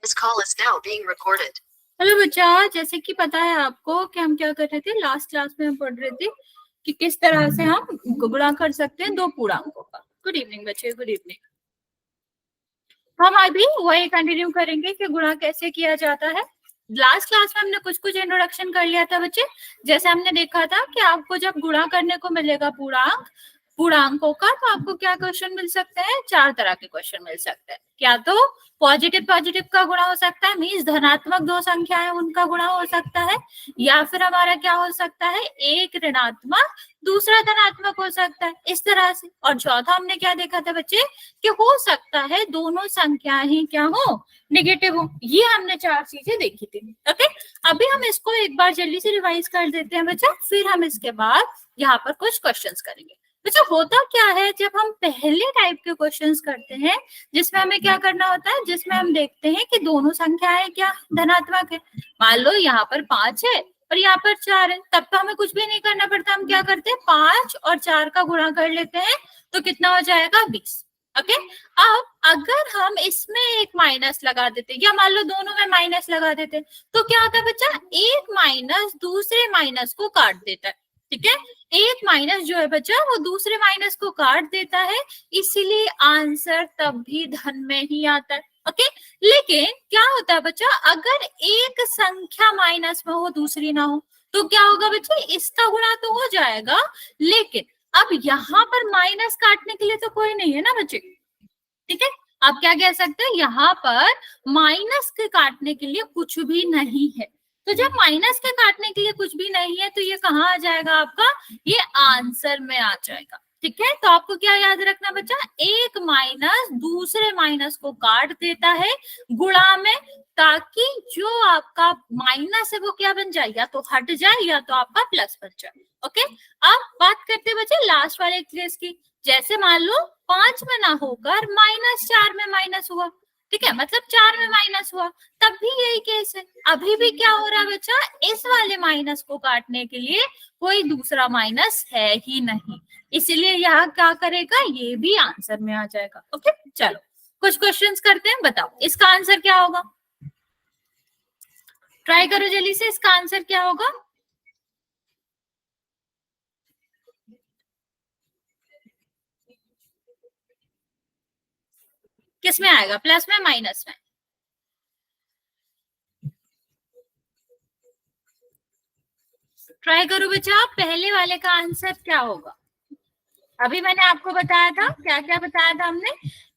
This call is now being recorded. Hello बच्चा, जैसे कि पता है आपको कि हम क्या कर रहे थे, लास्ट क्लास में हम पढ़ रहे थे कि किस तरह से हम गुणा कर सकते हैं दो पूर्णांकों का। गुड इवनिंग बच्चे, गुड इवनिंग। हम अभी वही कंटिन्यू करेंगे कि गुणा कैसे किया जाता है। लास्ट क्लास में हमने कुछ कुछ इंट्रोडक्शन कर लिया था बच्चे। जैसे हमने देखा था कि आपको जब गुणा करने को मिलेगा पूर्णांकों का, तो आपको क्या क्वेश्चन मिल सकते हैं, चार तरह के क्वेश्चन मिल सकते हैं। क्या तो पॉजिटिव का गुणा हो सकता है, मीन्स धनात्मक दो संख्याएं उनका गुणा हो सकता है, या फिर हमारा क्या हो सकता है, एक ऋणात्मक दूसरा धनात्मक हो सकता है, इस तरह से। और चौथा हमने क्या देखा था बच्चे कि हो सकता है दोनों संख्याएं ही क्या हो, नेगेटिव हो। ये हमने चार चीजें देखी थी। ओके, अभी हम इसको एक बार जल्दी से रिवाइज कर देते हैं बच्चा, फिर हम इसके बाद यहाँ पर कुछ क्वेश्चंस करेंगे। बच्चा होता क्या है जब हम पहले टाइप के क्वेश्चंस करते हैं, जिसमें हमें क्या करना होता है, जिसमें हम देखते हैं कि दोनों संख्याएं क्या धनात्मक है। मान लो यहाँ पर 5 है और यहाँ पर 4 है, तब तो हमें कुछ भी नहीं करना पड़ता। हम क्या करते हैं, 5 और 4 का गुणा कर लेते हैं, तो कितना हो जाएगा, 20। ओके, अब अगर हम इसमें एक माइनस लगा देते या मान लो दोनों में माइनस लगा देते, तो क्या होता है बच्चा, एक माइनस दूसरे माइनस को काट देता है। ठीक है, एक माइनस जो है बच्चा वो दूसरे माइनस को काट देता है, इसीलिए आंसर तब भी धन में ही आता है। ओके, लेकिन क्या होता है बच्चा, अगर एक संख्या माइनस में हो दूसरी ना हो, तो क्या होगा बच्चा, इसका गुणा तो हो जाएगा, लेकिन अब यहाँ पर माइनस काटने के लिए तो कोई नहीं है ना बच्चे। ठीक है, आप क्या कह सकते हैं, यहाँ पर माइनस के काटने के लिए कुछ भी नहीं है। तो जब माइनस के काटने के लिए कुछ भी नहीं है, तो ये कहाँ आ जाएगा आपका, ये आंसर में आ जाएगा। ठीक है, तो आपको क्या याद रखना बच्चा, एक माइनस दूसरे माइनस को काट देता है गुणा में, ताकि जो आपका माइनस है वो क्या बन जाए, या तो हट जाए या तो आपका प्लस बन जाए। ओके, अब बात करते हैं बच्चे लास्ट वाले केस की। जैसे मान लो 5 में ना होकर -4 में माइनस हुआ। ठीक है, मतलब 4 में माइनस हुआ, तब भी यही केस है। अभी भी क्या हो रहा है बच्चा, इस वाले माइनस को काटने के लिए कोई दूसरा माइनस है ही नहीं, इसीलिए यहाँ क्या करेगा, ये भी आंसर में आ जाएगा। ओके, चलो कुछ क्वेश्चंस करते हैं, बताओ इसका आंसर क्या होगा। ट्राई करो जल्दी से, इसका आंसर क्या होगा। किस में आएगा, प्लस में माइनस में? ट्राई करो बच्चा, पहले वाले का आंसर क्या होगा। अभी मैंने आपको बताया था, क्या क्या बताया था हमने,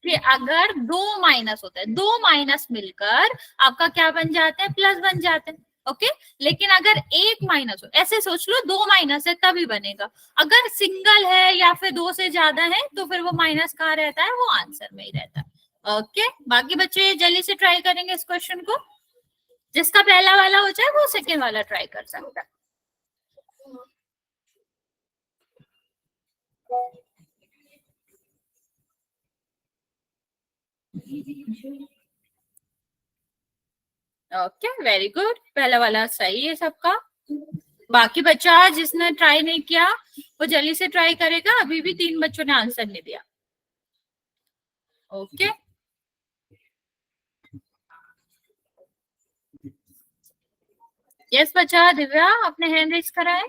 कि अगर दो माइनस होता है, दो माइनस मिलकर आपका क्या बन जाते हैं, प्लस बन जाते हैं। ओके, लेकिन अगर एक माइनस हो, ऐसे सोच लो, दो माइनस है तभी बनेगा। अगर सिंगल है या फिर दो से ज्यादा है, तो फिर वो माइनस कहाँ रहता है, वो आंसर में ही रहता है। ओके, बाकी बच्चे जल्दी से ट्राई करेंगे इस क्वेश्चन को। जिसका पहला वाला हो जाए वो सेकेंड वाला ट्राई कर सकता है। ओके, वेरी गुड, पहला वाला सही है सबका। बाकी बच्चा जिसने ट्राई नहीं किया वो जल्दी से ट्राई करेगा। अभी भी 3 बच्चों ने आंसर नहीं दिया। ओके, यस बच्चा, दिव्या आपने हैंड रेज करा है।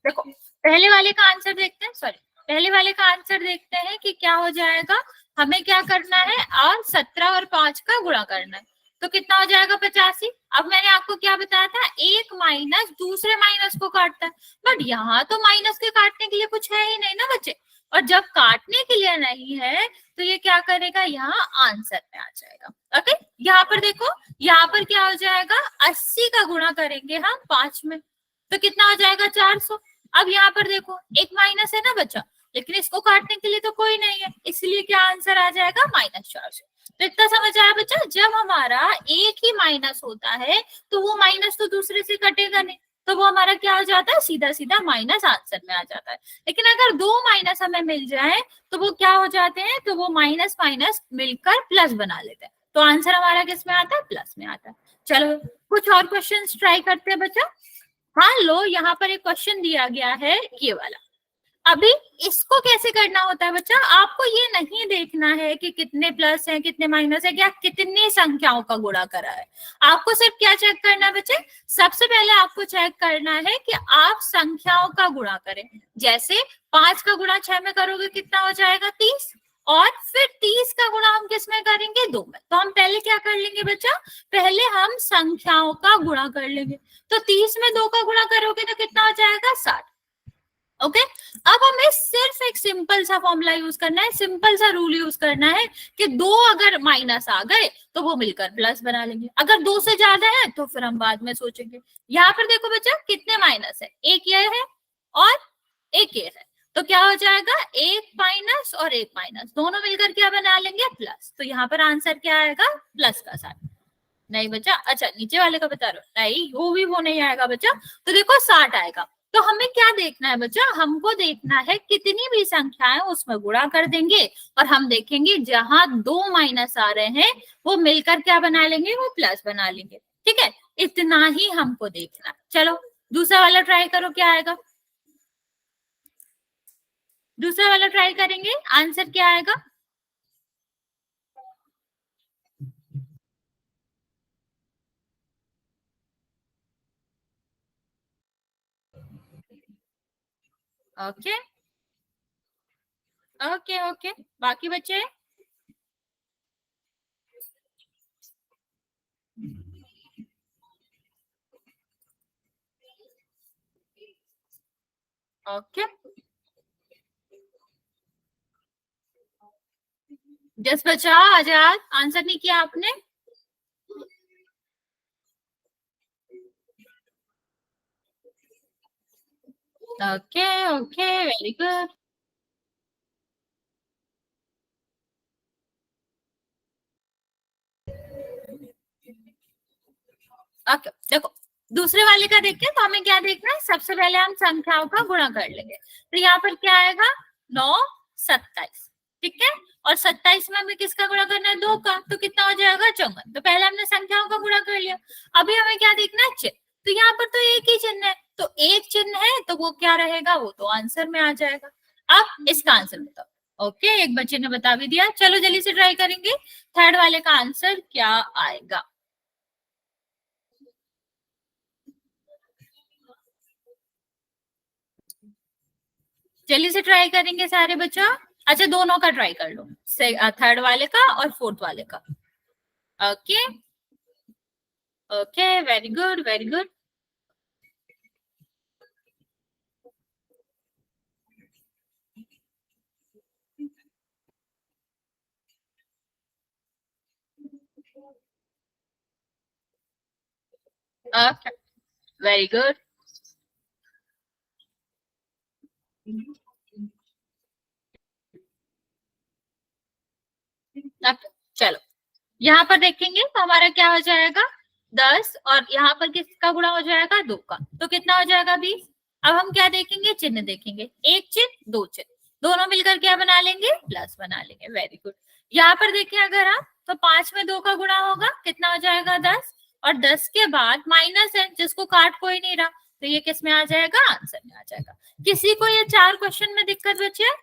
देखो पहले वाले का आंसर देखते हैं, सॉरी पहले वाले का आंसर देखते हैं कि क्या हो जाएगा। हमें क्या करना है, और 17 और 5 का गुणा करना है, तो कितना हो जाएगा, 85। अब मैंने आपको क्या बताया था, एक माइनस दूसरे माइनस को काटता है, बट यहाँ तो माइनस के काटने के लिए कुछ है ही नहीं ना बच्चे। और जब काटने के लिए नहीं है, तो ये क्या करेगा, यहाँ आंसर में आ जाएगा। ओके, यहाँ पर देखो, यहाँ पर क्या हो जाएगा, 80 का गुणा करेंगे हम 5 में, तो कितना हो जाएगा, 400। अब यहाँ पर देखो एक माइनस है ना बच्चा, लेकिन इसको काटने के लिए तो कोई नहीं है, इसलिए क्या आंसर आ जाएगा, -400। तो इतना समझ आया बच्चा, जब हमारा एक ही माइनस होता है तो वो माइनस तो दूसरे से कटेगा नहीं, तो वो हमारा क्या हो जाता है, सीधा सीधा माइनस आंसर में आ जाता है। लेकिन अगर दो माइनस हमें मिल जाए तो वो क्या हो जाते हैं, तो वो माइनस माइनस मिलकर प्लस बना लेते हैं, तो आंसर हमारा किस में आता है, प्लस में आता है। चलो कुछ और क्वेश्चन ट्राई करते हैं बच्चा। मान लो यहाँ पर एक क्वेश्चन दिया गया है ये वाला। अभी इसको कैसे करना होता है बच्चा, आपको ये नहीं देखना है कि कितने प्लस है कितने माइनस है, क्या कितनी संख्याओं का गुणा करा है। आपको सिर्फ क्या चेक करना है बच्चे, सबसे पहले आपको चेक करना है कि आप संख्याओं का गुणा करें। जैसे 5 का गुणा 6 में करोगे कितना हो जाएगा 30, और फिर 30 का गुणा हम किस में करेंगे 2 में। तो हम पहले क्या कर लेंगे बच्चा, पहले हम संख्याओं का गुणा कर लेंगे। तो 30 में 2 का गुणा करोगे तो कितना हो जाएगा 60। ओके अब हमें सिर्फ एक सिंपल सा फॉर्मूला यूज करना है, सिंपल सा रूल यूज करना है कि 2 अगर माइनस आ गए तो वो मिलकर प्लस बना लेंगे, अगर 2 से ज्यादा है तो फिर हम बाद में सोचेंगे। यहाँ पर देखो बच्चा कितने माइनस है, एक ये है और एक ये है, तो क्या हो जाएगा एक माइनस और एक माइनस दोनों मिलकर क्या बना लेंगे प्लस। तो यहाँ पर आंसर क्या आएगा प्लस का साइन। नहीं बच्चा, अच्छा नीचे वाले का बता रहे हो, नहीं वो नहीं आएगा बच्चा। तो देखो 60 आएगा। तो हमें क्या देखना है बच्चा, हमको देखना है कितनी भी संख्याएं उसमें गुणा कर देंगे और हम देखेंगे जहां 2 माइनस आ रहे हैं वो मिलकर क्या बना लेंगे, वो प्लस बना लेंगे। ठीक है, इतना ही हमको देखना। चलो दूसरा वाला ट्राई करो, क्या आएगा। दूसरा वाला ट्राई करेंगे, आंसर क्या आएगा। ओके ओके ओके, बाकी बच्चे ओके। जस बच्चा आजाद, आंसर नहीं किया आपने। Okay okay very good. Okay देखो दूसरे वाले का देखते हैं, तो हमें क्या देखना है, सबसे पहले हम संख्याओं का गुणा कर लेंगे। तो यहाँ पर क्या आएगा 9 27, ठीक है, और 27 में हमें किसका गुणा करना है 2 का, तो कितना हो जाएगा 54। तो पहले हमने संख्याओं का गुणा कर लिया। अभी हमें क्या देखना है चिन्ह, तो यहाँ पर तो एक ही चिन्ह है, तो एक चिन्ह है तो वो क्या रहेगा, वो तो आंसर में आ जाएगा। अब इसका आंसर बताओ। ओके एक बच्चे ने बता भी दिया, चलो जल्दी से ट्राई करेंगे थर्ड वाले का आंसर क्या आएगा। जल्दी से ट्राई करेंगे सारे बच्चों। अच्छा दोनों का ट्राई कर लो, थर्ड वाले का और फोर्थ वाले का। Okay okay very good very good. Okay very good. चलो यहाँ पर देखेंगे तो हमारा क्या हो जाएगा 10, और यहाँ पर किसका गुणा हो जाएगा 2 का, तो कितना हो जाएगा 20। अब हम क्या देखेंगे, चिन्ह देखेंगे, एक चिन्ह दो चिन्ह दोनों मिलकर क्या बना लेंगे प्लस बना लेंगे। Very good. यहाँ पर देखें अगर हम, तो 5 में 2 का गुणा होगा कितना हो जाएगा 10, और 10 के बाद माइनस है जिसको काट कोई नहीं रहा, तो ये किस में आ जाएगा आंसर में आ जाएगा। किसी को ये 4 क्वेश्चन में दिक्कत बचे,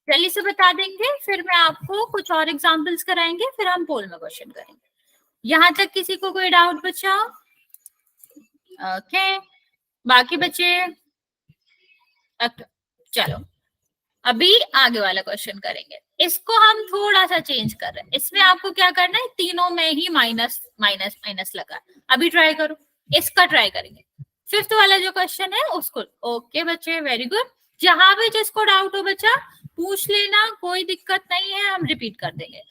जल्दी से बता देंगे, फिर मैं आपको कुछ और एग्जांपल्स कराएंगे, फिर हम पोल में क्वेश्चन करेंगे। यहाँ तक किसी को कोई डाउट बचा। ओके बाकी बच्चे चलो अभी आगे वाला क्वेश्चन करेंगे। इसको हम थोड़ा सा चेंज कर रहे हैं, इसमें आपको क्या करना है, तीनों में ही माइनस माइनस माइनस लगा। अभी ट्राई करो, इसका ट्राई करेंगे, फिफ्थ वाला जो क्वेश्चन है उसको। ओके बच्चे वेरी गुड। जहां भी जिसको डाउट हो बच्चा पूछ लेना, कोई दिक्कत नहीं है, हम रिपीट कर देंगे।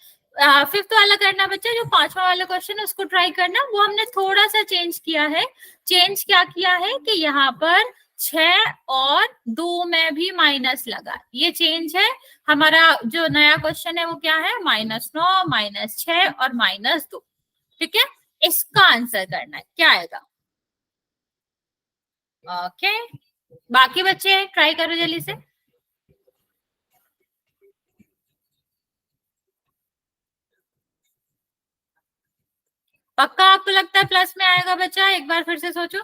फिफ्थ वाला करना बच्चा, जो पांचवा वाला क्वेश्चन है उसको ट्राई करना। वो हमने थोड़ा सा चेंज किया है। चेंज क्या किया है कि यहाँ पर 6 और 2 में भी माइनस लगा, ये चेंज है। हमारा जो नया क्वेश्चन है वो क्या है, -9 -6 और -2। ठीक है, इसका आंसर करना है, क्या आएगा। ओके बाकी बच्चे ट्राई करो जल्दी से। पक्का आपको लगता है प्लस में आएगा बच्चा, एक बार फिर से सोचो।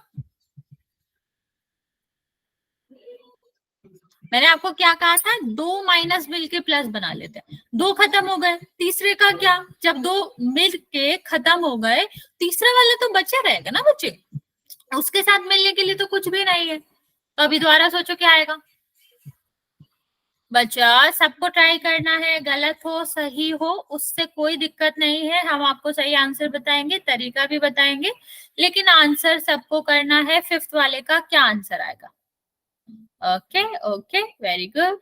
मैंने आपको क्या कहा था, दो माइनस मिलके प्लस बना लेते हैं, दो खत्म हो गए, तीसरे का क्या, जब दो मिलके खत्म हो गए तीसरा वाला तो बचा रहेगा ना बच्चे, उसके साथ मिलने के लिए तो कुछ भी नहीं है। तो अभी दोबारा सोचो क्या आएगा बच्चा, सबको ट्राई करना है, गलत हो सही हो उससे कोई दिक्कत नहीं है, हम आपको सही आंसर बताएंगे, तरीका भी बताएंगे, लेकिन आंसर सबको करना है। फिफ्थ वाले का क्या आंसर आएगा? Okay okay, very good.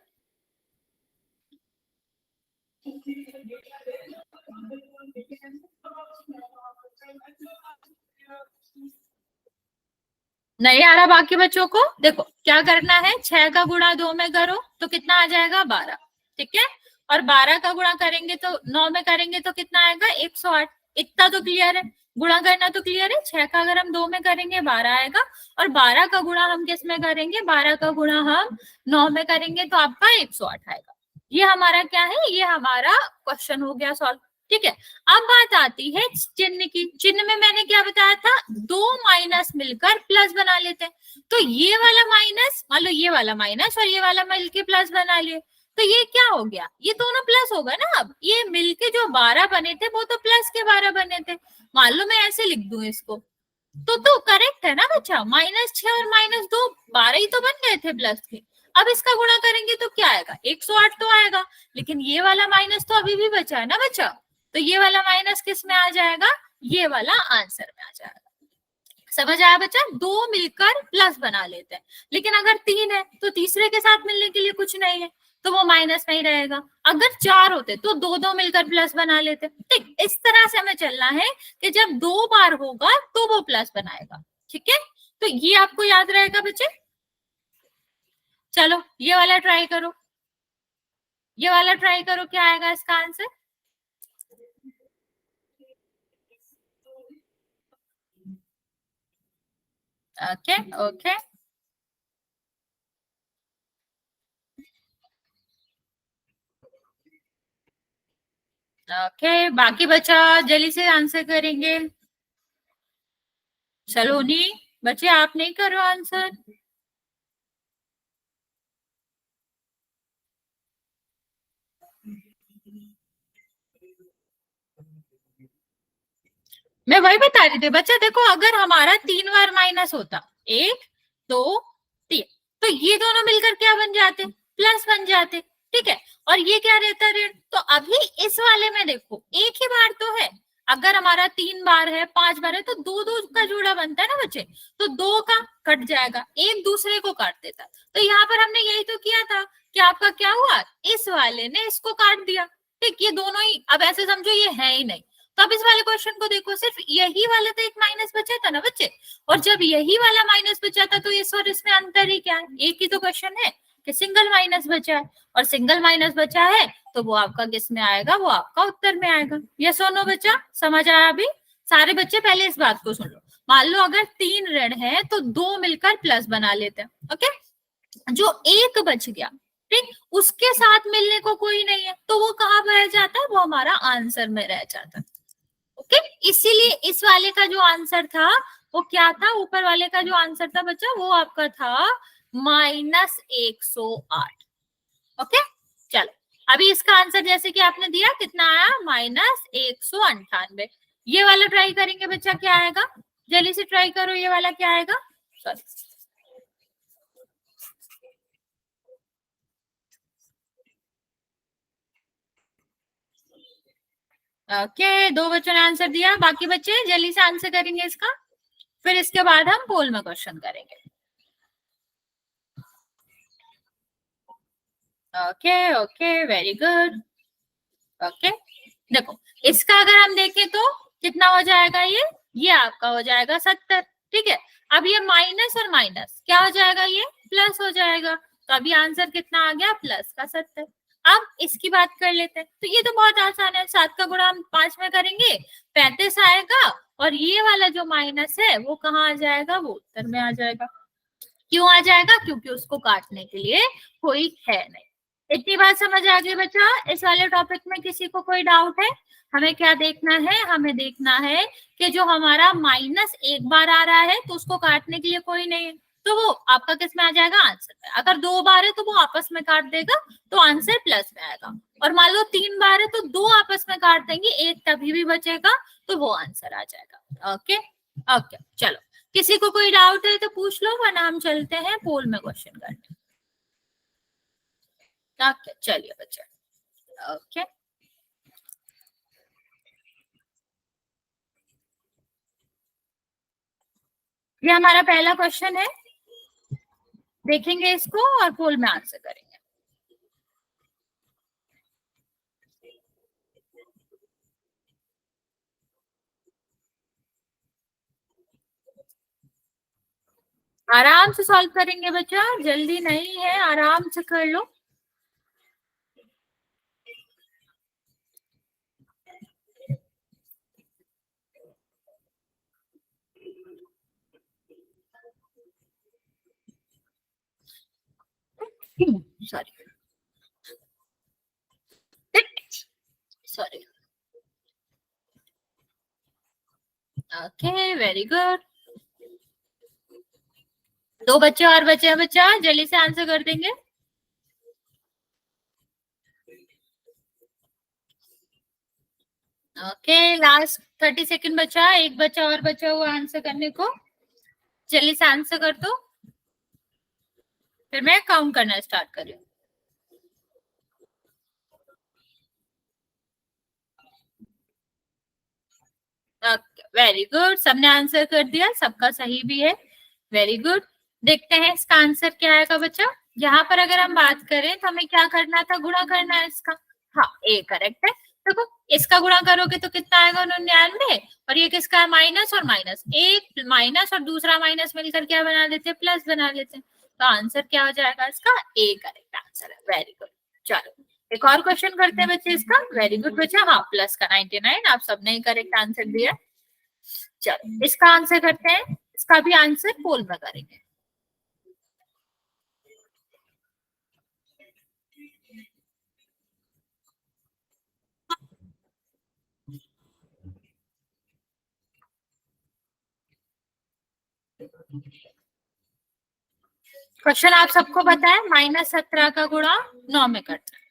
नहीं आ रहा बाकी बच्चों को? देखो क्या करना है, 6 का गुणा 2 में करो तो कितना आ जाएगा 12, ठीक है, और 12 का गुणा करेंगे तो 9 में करेंगे तो कितना आएगा 108। इतना तो क्लियर है, गुणा करना तो क्लियर है, 6 का अगर हम 2 में करेंगे 12 आएगा, और 12 का गुणा हम किस में करेंगे, 12 का गुणा हम 9 में करेंगे तो आपका 108 आएगा। ये हमारा क्या है, ये हमारा क्वेश्चन हो गया सॉल्व, ठीक है। अब बात आती है चिन्ह की, चिन्ह में मैंने क्या बताया था, दो माइनस मिलकर प्लस बना लेते हैं, तो ये वाला माइनस, मान लो ये वाला माइनस और ये वाला मिलके प्लस बना लिए, तो ये क्या हो गया, ये दोनों प्लस होगा ना। अब ये मिलके जो 12 बने थे वो तो प्लस के 12 बने थे, मान लो मैं ऐसे लिख दूं इसको, तो करेक्ट है ना बच्चा, -6 और -2 12 ही तो बन गए थे प्लस के। अब इसका गुणा करेंगे तो क्या आएगा, 108 तो आएगा, लेकिन ये वाला माइनस तो अभी भी बचा है ना बच्चा, तो ये वाला माइनस किस में आ जाएगा, ये वाला आंसर में आ जाएगा। समझ आया बच्चा, दो मिलकर प्लस बना लेते हैं, लेकिन अगर 3 है तो तीसरे के साथ मिलने के लिए कुछ नहीं है तो वो माइनस में ही रहेगा। अगर 4 होते तो दो दो मिलकर प्लस बना लेते। ठीक, इस तरह से हमें चलना है कि जब 2 बार होगा तो वो प्लस बनाएगा, ठीक है। तो ये आपको याद रहेगा बच्चे। चलो ये वाला ट्राई करो, ये वाला ट्राई करो, क्या आएगा इसका आंसर। ओके ओके ओके, बाकी बच्चा जल्दी से आंसर करेंगे। चलो नहीं बच्चे, आप नहीं करो आंसर। मैं वही बता रही थी बच्चा, देखो अगर हमारा 3 बार माइनस होता, 1 2 3, तो ये दोनों मिलकर क्या बन जाते, प्लस बन जाते, ठीक है, और ये क्या रहता ऋण। तो अभी इस वाले में देखो एक ही बार तो है, अगर हमारा 3 बार है 5 बार है तो दो दो का जोड़ा बनता है ना बच्चे, तो 2 का कट जाएगा, एक दूसरे को काट देता। तो यहाँ पर हमने यही तो किया था कि आपका क्या हुआ, इस वाले ने इसको काट दिया, ठीक, ये दोनों ही, अब ऐसे समझो ये है ही नहीं। तो अब इस वाले क्वेश्चन को देखो, सिर्फ यही वाला तो एक माइनस बचा था ना बच्चे, और जब यही वाला माइनस बचा था तो इस और इसमें अंतर ही क्या है, एक ही तो क्वेश्चन है कि सिंगल माइनस बचा है, और सिंगल माइनस बचा है तो वो आपका किस में आएगा, वो आपका उत्तर में आएगा। ये सुनो बच्चा, समझ आया अभी? सारे बच्चे पहले इस बात को सुन लो, मान लो अगर 3 ऋण है तो 2 मिलकर प्लस बना लेते हैं, ओके, जो एक बच गया, ठीक, उसके साथ मिलने को कोई नहीं है तो वो कहाँ रह जाता है, वो हमारा आंसर में रह जाता है, ओके। इसीलिए इस वाले का जो आंसर था वो क्या था, ऊपर वाले का जो आंसर था बच्चा वो आपका था -108, ओके। चलो अभी इसका आंसर जैसे कि आपने दिया कितना आया, -198। ये वाला ट्राई करेंगे बच्चा, क्या आएगा, जल्दी से ट्राई करो, ये वाला क्या आएगा, सॉरी। ओके, दो बच्चों ने आंसर दिया, बाकी बच्चे जल्दी से आंसर करेंगे इसका, फिर इसके बाद हम पोल में क्वेश्चन करेंगे। Okay okay, very good, okay. देखो इसका अगर हम देखें तो कितना हो जाएगा, ये आपका हो जाएगा 70, ठीक है। अब ये माइनस और माइनस क्या हो जाएगा, ये प्लस हो जाएगा, तो अभी आंसर कितना आ गया, +70। अब इसकी बात कर लेते हैं, तो ये तो बहुत आसान है, 7 का गुणा हम 5 में करेंगे 35 आएगा, और ये वाला जो माइनस है वो कहाँ आ जाएगा, वो उत्तर में आ जाएगा। क्यों आ जाएगा, क्योंकि उसको काटने के लिए कोई है नहीं। इतनी बात समझ आ गई बच्चा, इस वाले टॉपिक में किसी को कोई डाउट है? हमें क्या देखना है, हमें देखना है कि जो हमारा माइनस एक बार आ रहा है तो उसको काटने के लिए कोई नहीं है, तो वो आपका किस में आ जाएगा, आंसर में। अगर 2 बार है तो वो आपस में काट देगा तो आंसर प्लस में आएगा, और मान लो 3 बार है तो 2 आपस में काट देंगे, एक तभी भी बचेगा तो वो आंसर आ जाएगा। ओके ओके, चलो किसी को कोई डाउट है तो पूछ लो, वरना हम चलते हैं पोल में क्वेश्चन करने। ओके चलिए बच्चे, ओके ये हमारा पहला क्वेश्चन है, देखेंगे इसको और पोल में आंसर करेंगे। आराम से सॉल्व करेंगे बच्चा, जल्दी नहीं है, आराम से कर लो। Sorry sorry, okay very good. 2 बच्चे और बचे हैं बच्चा, जल्दी से आंसर कर देंगे। ओके लास्ट 30 सेकंड बचा, एक बच्चा और बचा हुआ आंसर करने को, जल्दी से आंसर कर दो, फिर मैं काउंट करना स्टार्ट कर रही हूँ। वेरी गुड, सबने आंसर कर दिया, सबका सही भी है, वेरी गुड। देखते हैं इसका आंसर क्या आएगा बच्चा। यहाँ पर अगर हम बात करें तो हमें क्या करना था, गुणा करना है इसका। हाँ ए करेक्ट है। देखो इसका गुणा करोगे तो कितना आएगा, 99, और ये किसका है, माइनस और माइनस, एक माइनस और दूसरा माइनस मिलकर क्या बना लेते हैं, प्लस बना लेते हैं। तो आंसर क्या हो जाएगा इसका, ए करेक्ट आंसर है, वेरी गुड। चलो एक और क्वेश्चन करते हैं बच्चे इसका, वेरी गुड बच्चा, हाँ प्लस का 99, आप सबने ही करेक्ट आंसर दिया। चलो इसका आंसर करते हैं, इसका भी आंसर पोल में करेंगे। क्वेश्चन आप सबको पता है, -17 का गुणा 9 में करना है।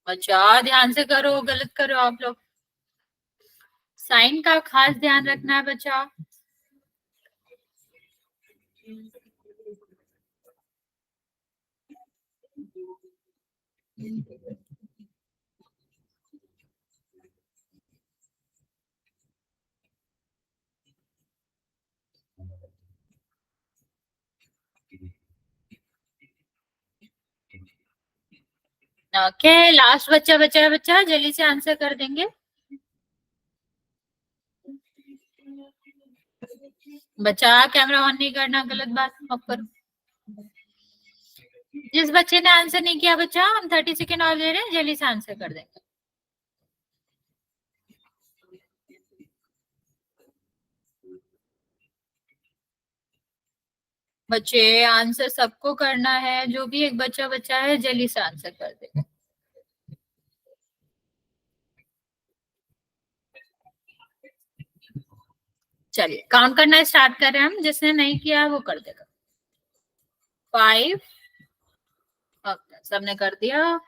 अच्छा ध्यान से करो, गलत करो आप लोग, साइन का खास ध्यान रखना है बच्चा। ओके लास्ट बच्चा बचा है बच्चा, जल्दी से आंसर कर देंगे। बच्चा कैमरा ऑन नहीं करना, गलत बात मत करो। जिस बच्चे ने आंसर नहीं किया बच्चा, हम 30 सेकेंड और दे रहे हैं, जल्दी से आंसर कर देंगे। बच्चे आंसर सबको करना है, जो भी एक बच्चा बचा है जल्दी से आंसर कर देगा। चलिए काउंट करना स्टार्ट कर रहे हैं हम, जिसने नहीं किया वो कर देगा। 5, सबने कर दिया,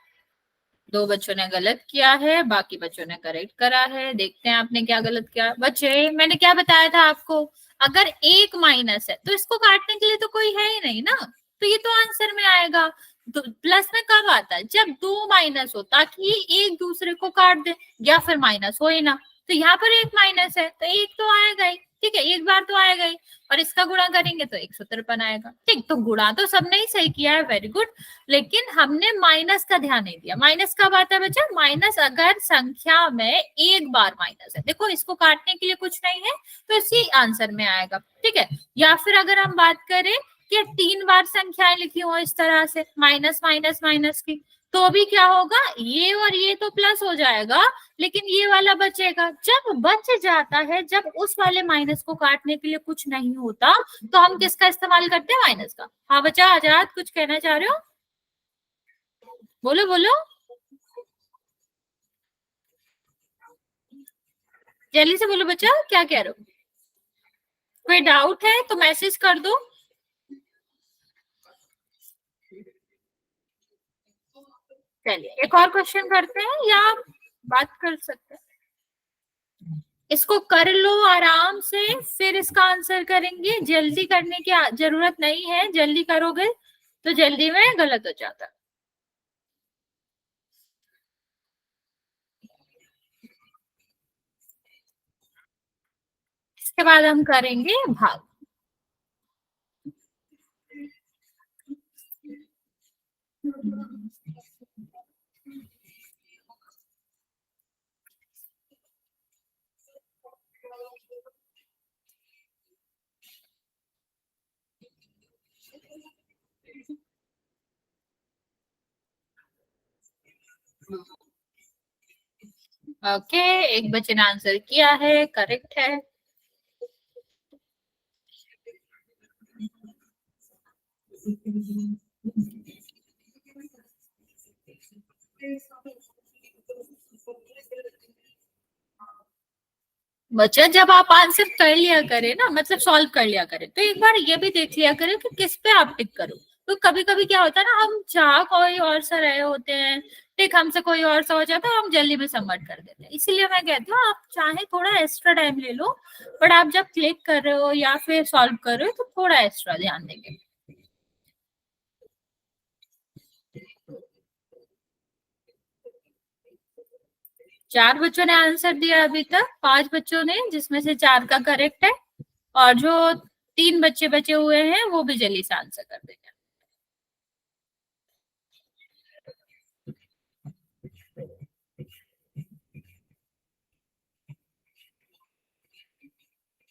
2 बच्चों ने गलत किया है, बाकी बच्चों ने करेक्ट करा है। देखते हैं आपने क्या गलत किया। बच्चे मैंने क्या बताया था आपको, अगर एक माइनस है तो इसको काटने के लिए तो कोई है ही नहीं ना, तो ये तो आंसर में आएगा। तो प्लस में कब आता है, जब 2 माइनस हो, ताकि ये एक दूसरे को काट दे, या फिर माइनस हो ही ना। तो यहाँ पर एक माइनस है तो एक तो आएगा ही, ठीक है, एक बार तो आएगा ही, और इसका गुणा करेंगे तो 153 आएगा। ठीक, तो गुणा तो सबने ही सही किया है, वेरी गुड, लेकिन हमने माइनस का ध्यान नहीं दिया। माइनस कब आता है बच्चा, माइनस अगर संख्या में एक बार माइनस है, देखो इसको काटने के लिए कुछ नहीं है तो इसी आंसर में आएगा, ठीक है। या फिर अगर हम बात करें कि 3 बार संख्याएं लिखी हो इस तरह से, माइनस माइनस माइनस की, तो भी क्या होगा, ये और ये तो प्लस हो जाएगा, लेकिन ये वाला बचेगा। जब बच जाता है, जब उस वाले माइनस को काटने के लिए कुछ नहीं होता, तो हम किसका इस्तेमाल करते हैं, माइनस का। हाँ बच्चा आजाद, कुछ कहना चाह रहे हो। बोलो बोलो, जल्दी से बोलो बच्चा, क्या कह रहे हो? कोई डाउट है तो मैसेज कर दो। चलिए एक और क्वेश्चन करते हैं या आप बात कर सकते हैं? इसको कर लो आराम से, फिर इसका आंसर करेंगे। जल्दी करने की जरूरत नहीं है, जल्दी करोगे तो जल्दी में गलत हो जाता है। इसके बाद हम करेंगे भाग। ओके, एक बच्चे ने आंसर किया है, करेक्ट है। बच्चा जब आप आंसर कर लिया करें ना, मतलब सॉल्व कर लिया करें, तो एक बार ये भी देख लिया करें कि किस पे आप टिक करो। तो कभी कभी क्या होता है ना, हम चाह कोई और सा रहे होते हैं, टिक हमसे कोई और सा हो जाता है, हम जल्दी में सबमिट कर देते हैं। इसीलिए मैं कहती हूँ आप चाहे थोड़ा एक्स्ट्रा टाइम ले लो, बट आप जब क्लिक कर रहे हो या फिर सॉल्व कर रहे हो तो थोड़ा एक्स्ट्रा ध्यान देंगे। चार बच्चों ने आंसर दिया अभी तक, 5 बच्चों ने, जिसमें से 4 का करेक्ट है, और जो 3 बच्चे बचे हुए हैं वो भी जल्दी से आंसर कर देंगे।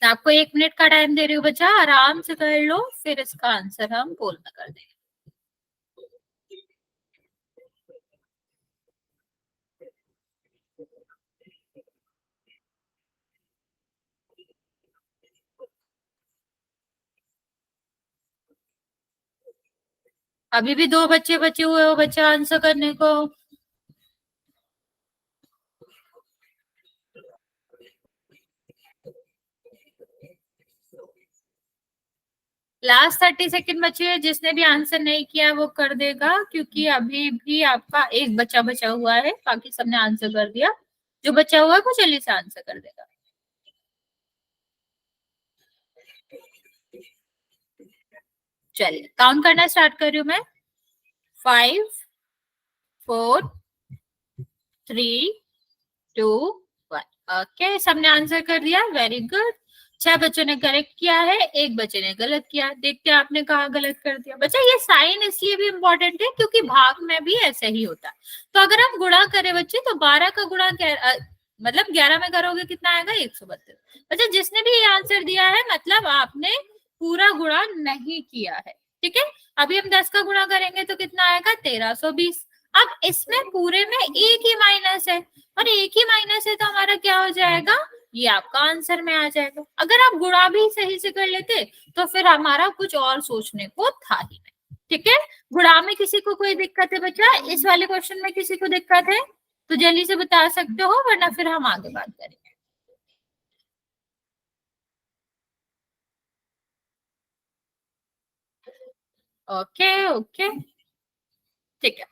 तो आपको 1 मिनट का टाइम दे रही हूँ बच्चा, आराम से कर लो, फिर इसका आंसर हम बोलना कर देंगे। अभी भी 2 बच्चे बचे हुए हो बच्चा आंसर करने को। लास्ट 30 सेकेंड बचे हैं, जिसने भी आंसर नहीं किया वो कर देगा, क्योंकि अभी भी आपका एक बच्चा बचा हुआ है, बाकी सबने आंसर कर दिया। जो बचा हुआ है वो जल्दी से आंसर कर देगा। चलिए काउंट करना स्टार्ट कर रही हूँ मैं। 5 4 3 2 1। ओके, सबने आंसर कर दिया, वेरी गुड। 6 बच्चों ने करेक्ट किया है, एक बच्चे ने गलत किया। देखते हैं आपने कहा गलत कर दिया। बच्चा ये साइन इसलिए भी इम्पोर्टेंट है क्योंकि भाग में भी ऐसे ही होता है। तो अगर हम गुणा करें बच्चे, तो 12 का गुणा मतलब 11 में करोगे कितना आएगा? 132। बच्चा जिसने भी ये आंसर दिया है, मतलब आपने पूरा गुणा नहीं किया है। ठीक है, अभी हम 10 का गुणा करेंगे तो कितना आएगा? 1320। अब इसमें पूरे में एक ही माइनस है, और एक ही माइनस है तो हमारा क्या हो जाएगा? ये आपका आंसर में आ जाएगा। अगर आप गुणा भी सही से कर लेते तो फिर हमारा कुछ और सोचने को था ही नहीं। ठीक है, गुणा में किसी को कोई दिक्कत है बच्चा? इस वाले क्वेश्चन में किसी को दिक्कत है तो जल्दी से बता सकते हो, वरना फिर हम आगे बात करेंगे। ओके ओके, ठीक है।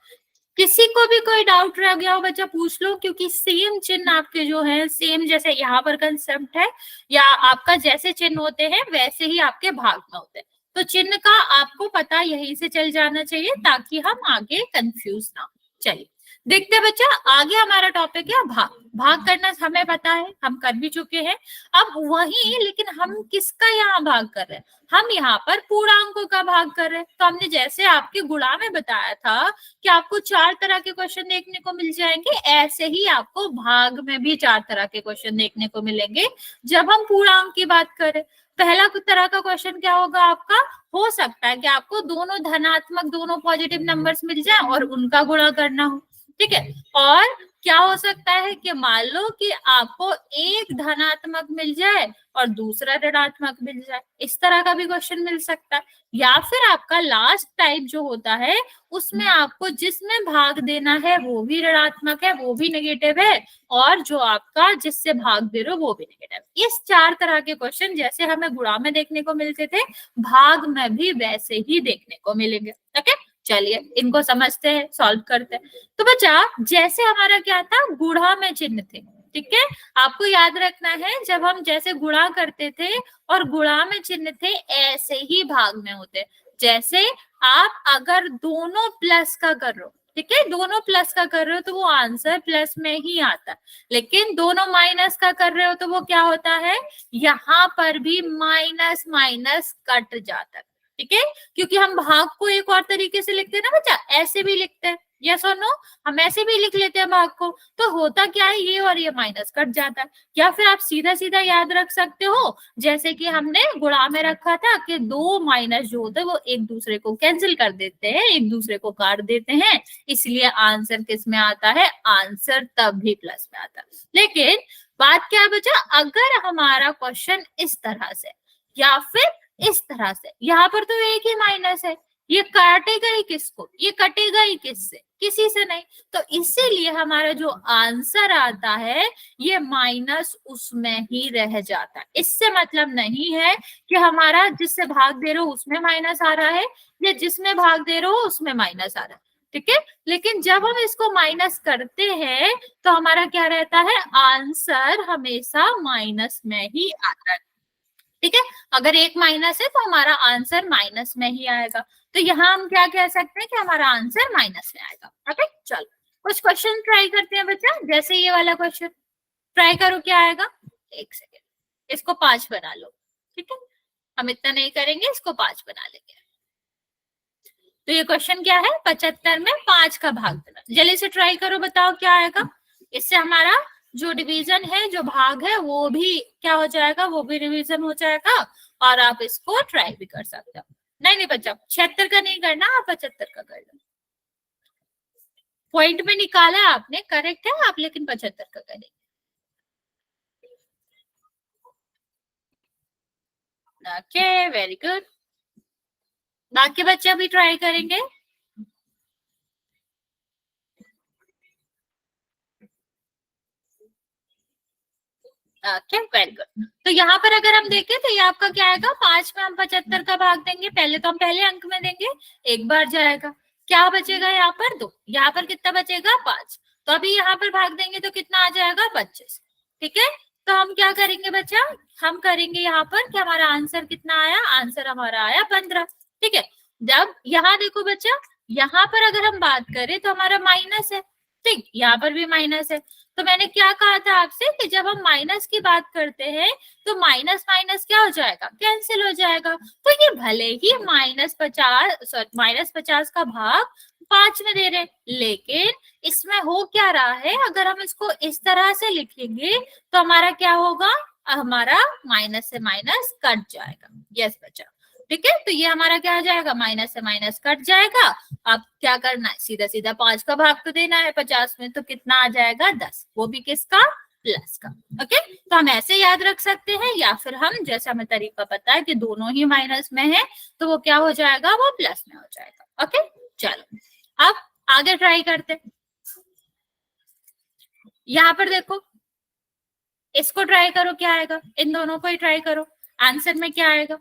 किसी को भी कोई डाउट रह गया हो बच्चा पूछ लो, क्योंकि सेम चिन्ह आपके जो है, सेम जैसे यहाँ पर कंसेप्ट है, या आपका जैसे चिन्ह होते हैं वैसे ही आपके भाग में होते हैं। तो चिन्ह का आपको पता यहीं से चल जाना चाहिए, ताकि हम आगे कंफ्यूज ना हो। चलिए देखते हैं बच्चा, आगे हमारा टॉपिक है भाग। भाग करना हमें पता है, हम कर भी चुके हैं। अब वही, लेकिन हम किसका यहाँ भाग कर रहे हैं? हम यहाँ पर पूर्णांकों का भाग कर रहे हैं। तो हमने जैसे आपके गुणा में बताया था कि आपको 4 तरह के क्वेश्चन देखने को मिल जाएंगे, ऐसे ही आपको भाग में भी 4 तरह के क्वेश्चन देखने को मिलेंगे जब हम पूर्णांक की बात करें। पहला तरह का क्वेश्चन क्या होगा आपका? हो सकता है कि आपको दोनों धनात्मक, दोनों पॉजिटिव नंबर्स मिल जाए और उनका गुणा करना हो। ठीक है। और क्या हो सकता है कि मान लो कि आपको एक धनात्मक मिल जाए और दूसरा ऋणात्मक मिल जाए, इस तरह का भी क्वेश्चन मिल सकता है। या फिर आपका लास्ट टाइप जो होता है उसमें आपको जिसमें भाग देना है वो भी ऋणात्मक है, वो भी नेगेटिव है, और जो आपका जिससे भाग दे रहे हो वो भी नेगेटिव। इस 4 तरह के क्वेश्चन जैसे हमें गुणा में देखने को मिलते थे, भाग में भी वैसे ही देखने को मिलेंगे। ओके, चलिए इनको समझते हैं, सॉल्व करते हैं। तो बच्चा जैसे हमारा क्या था, गुणा में चिन्ह थे, ठीक है। आपको याद रखना है जब हम जैसे गुणा करते थे और गुणा में चिन्ह थे, ऐसे ही भाग में होते। जैसे आप अगर दोनों प्लस का कर रहे हो, ठीक है, दोनों प्लस का कर रहे हो तो वो आंसर प्लस में ही आता है। लेकिन दोनों माइनस का कर रहे हो तो वो क्या होता है, यहाँ पर भी माइनस माइनस कट जाता है, ठीक है। क्योंकि हम भाग को एक और तरीके से लिखते हैं ना बच्चा, ऐसे भी लिखते हैं, यस और नो, हम ऐसे भी लिख लेते हैं भाग को। तो होता क्या है, ये और ये माइनस कट जाता है। या फिर आप सीधा सीधा याद रख सकते हो, जैसे कि हमने गुणा में रखा था कि दो माइनस जो होते हैं वो एक दूसरे को कैंसिल कर देते हैं, एक दूसरे को काट देते हैं, इसलिए आंसर किस में आता है, आंसर तब भी प्लस में आता है। लेकिन बात क्या है बच्चा, अगर हमारा क्वेश्चन इस तरह से या फिर इस तरह से, यहाँ पर तो एक ही माइनस है, ये काटेगा ही किसको, ये कटेगा ही किससे, किसी से नहीं। तो इसीलिए हमारा जो आंसर आता है ये माइनस उसमें ही रह जाता है। इससे मतलब नहीं है कि हमारा जिससे भाग दे रहे हो उसमें माइनस आ रहा है या जिसमें भाग दे रहे हो उसमें माइनस आ रहा है, ठीक है। लेकिन जब हम इसको माइनस करते हैं तो हमारा क्या रहता है, आंसर हमेशा माइनस में ही आता है, ठीक है। अगर एक माइनस है तो हमारा आंसर माइनस में ही आएगा। तो यहाँ हम क्या कह सकते हैं कि हमारा आंसर माइनस में आएगा। ओके, चलो कुछ क्वेश्चन ट्राई करते हैं बच्चा। जैसे ये वाला क्वेश्चन ट्राई करो, क्या आएगा, एक सेकेंड, इसको 5 बना लो, ठीक है। हम इतना नहीं करेंगे, इसको 5 बना लेंगे। तो ये क्वेश्चन क्या है, 75 में 5 का भाग देना। जल्दी से ट्राई करो, बताओ क्या आएगा। इससे हमारा जो डिवीजन है, जो भाग है, वो भी क्या हो जाएगा, वो भी रिवीजन हो जाएगा और आप इसको ट्राई भी कर सकते हो। नहीं बच्चा, 76 का नहीं करना, आप 75 का कर लो। पॉइंट में निकाला आपने, करेक्ट है आप, लेकिन 75 का करेंगे। Okay, very good. बाकी बच्चे अभी ट्राई करेंगे। Okay, very good. तो यहाँ पर अगर हम देखें तो ये आपका क्या आएगा, 5 में हम 75 का भाग देंगे, पहले तो हम पहले अंक में देंगे, एक बार जाएगा, क्या बचेगा यहाँ पर 2, यहाँ पर कितना बचेगा 5। तो अभी यहाँ पर भाग देंगे तो कितना आ जाएगा 25, ठीक है। तो हम क्या करेंगे बच्चा, हम करेंगे यहाँ पर कि हमारा आंसर कितना आया, आंसर हमारा आया 15, ठीक है। जब यहाँ देखो बच्चा, यहाँ पर अगर हम बात करें तो हमारा माइनस है, ठीक, यहाँ पर भी माइनस है। तो मैंने क्या कहा था आपसे कि जब हम माइनस की बात करते हैं तो माइनस माइनस क्या हो जाएगा, कैंसिल हो जाएगा। तो ये भले ही -50 का भाग 5 में दे रहे, लेकिन इसमें हो क्या रहा है, अगर हम इसको इस तरह से लिखेंगे तो हमारा क्या होगा, हमारा माइनस से माइनस कट जाएगा। यस बच्चा, ठीक है। तो ये हमारा क्या हो जाएगा, माइनस से माइनस कट जाएगा। अब क्या करना है, सीधा सीधा 5 का भाग तो देना है 50 में, तो कितना आ जाएगा 10, वो भी किसका, प्लस का। ओके, तो हम ऐसे याद रख सकते हैं, या फिर हम जैसे हमें तरीका पता है कि दोनों ही माइनस में है तो वो क्या हो जाएगा, वो प्लस में हो जाएगा। ओके, चलो अब आगे ट्राई करते। यहाँ पर देखो, इसको ट्राई करो, क्या आएगा, इन दोनों को ही ट्राई करो, आंसर में क्या आएगा।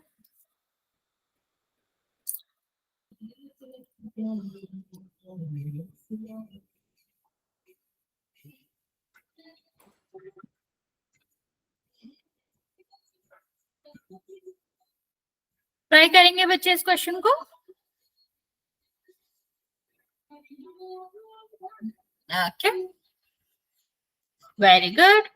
ट्राई करेंगे बच्चे इस क्वेश्चन को। Okay, very good.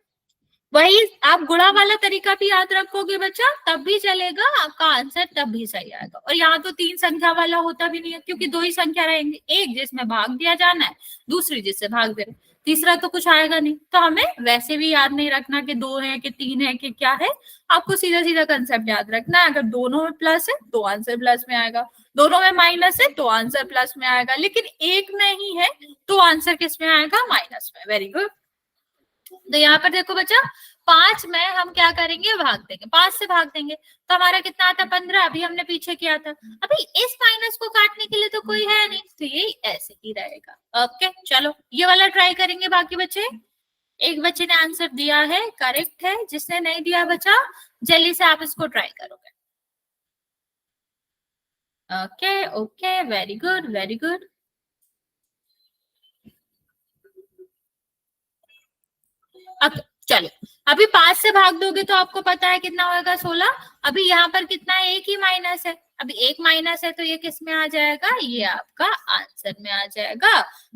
वही आप गुणा वाला तरीका भी याद रखोगे बच्चा, तब भी चलेगा, आपका आंसर तब भी सही आएगा। और यहाँ तो 3 संख्या वाला होता भी नहीं है, क्योंकि 2 ही संख्या रहेंगे, एक जिसमें भाग दिया जाना है, दूसरी जिससे भाग दे रहे। तीसरा तो कुछ आएगा नहीं, तो हमें वैसे भी याद नहीं रखना कि 2 है कि 3 है कि क्या है, आपको सीधा सीधा कंसेप्ट याद रखना है। अगर दोनों में प्लस है तो आंसर प्लस में आएगा, दोनों में माइनस है तो आंसर प्लस में आएगा, लेकिन एक में ही है तो आंसर किस में आएगा, माइनस में। Very good. तो यहाँ पर देखो बच्चा, 5 में हम क्या करेंगे, भाग देंगे, 5 से भाग देंगे तो हमारा कितना आता है, 15। अभी हमने पीछे किया था। अभी इस माइनस को काटने के लिए तो कोई है नहीं, तो ये ऐसे ही रहेगा। ओके चलो ये वाला ट्राई करेंगे बाकी बच्चे। एक बच्चे ने आंसर दिया है, करेक्ट है, जिसने नहीं दिया बच्चा जल्दी से आप इसको ट्राई करोगे। Okay okay, very good very good. अब चलो, अभी 5 से भाग दोगे तो आपको पता है कितना होगा, 16। अभी यहाँ पर कितना है, एक ही माइनस है। अभी एक माइनस है तो ये किस में आ जाएगा, ये आपका आंसर में आ जाएगा,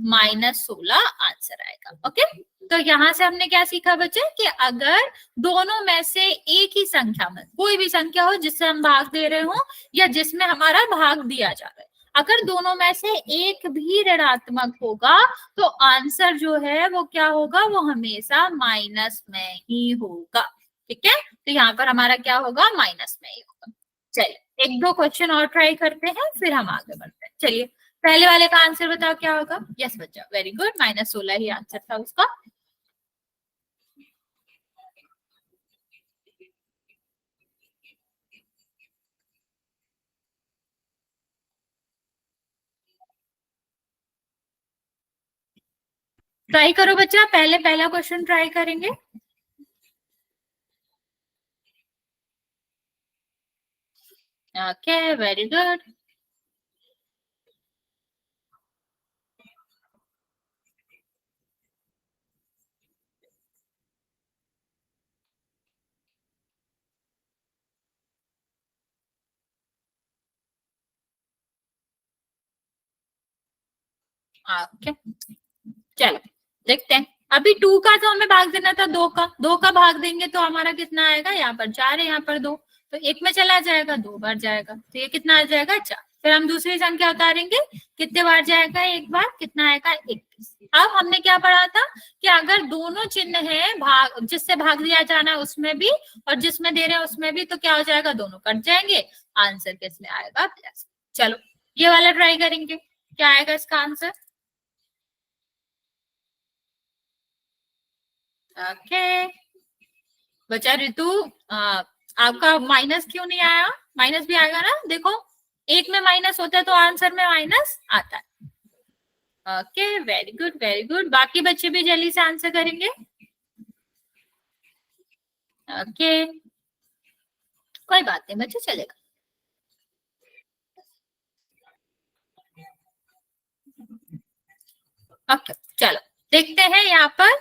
-16 आंसर आएगा। ओके, तो यहाँ से हमने क्या सीखा बच्चे कि अगर दोनों में से एक ही संख्या में कोई भी संख्या हो जिससे हम भाग दे रहे हो या जिसमें हमारा भाग दिया जा रहा है, अगर दोनों में से एक भी ऋणात्मक होगा तो आंसर जो है वो क्या होगा, वो हमेशा माइनस में ही होगा। ठीक है, तो यहाँ पर हमारा क्या होगा, माइनस में ही होगा। चलिए एक दो क्वेश्चन और ट्राई करते हैं फिर हम आगे बढ़ते हैं। चलिए पहले वाले का आंसर बताओ क्या होगा। यस बच्चा, वेरी गुड, -16 ही आंसर था उसका। ट्राई करो बच्चा, पहले पहला क्वेश्चन ट्राई करेंगे। Okay very good. ओके चलो देखते हैं। अभी 2 का तो हमें भाग देना था 2 का, 2 का भाग देंगे तो हमारा कितना आएगा, यहाँ पर 4 है, यहाँ पर 2, तो 1 में चला जाएगा, 2 बार जाएगा, तो ये कितना आ जाएगा, 4। फिर हम दूसरी संख्या उतारेंगे, कितने बार जाएगा, एक बार, कितना आएगा, 21। अब हमने क्या पढ़ा था कि अगर दोनों चिन्ह है भाग, जिससे भाग दिया जाना है उसमें भी और जिसमें दे रहे हैं उसमें भी, तो क्या हो जाएगा, दोनों कट जाएंगे, आंसर किसमें आएगा, प्लस। चलो ये वाला ट्राई करेंगे, क्या आएगा इसका आंसर। ओके बचा ऋतु, आपका माइनस क्यों नहीं आया, माइनस भी आएगा ना, देखो एक में माइनस होता है तो आंसर में माइनस आता है। Okay very good very good, बाकी बच्चे भी जल्दी से आंसर करेंगे। ओके कोई बात नहीं बच्चे, चलेगा। ओके चलो देखते हैं यहाँ पर,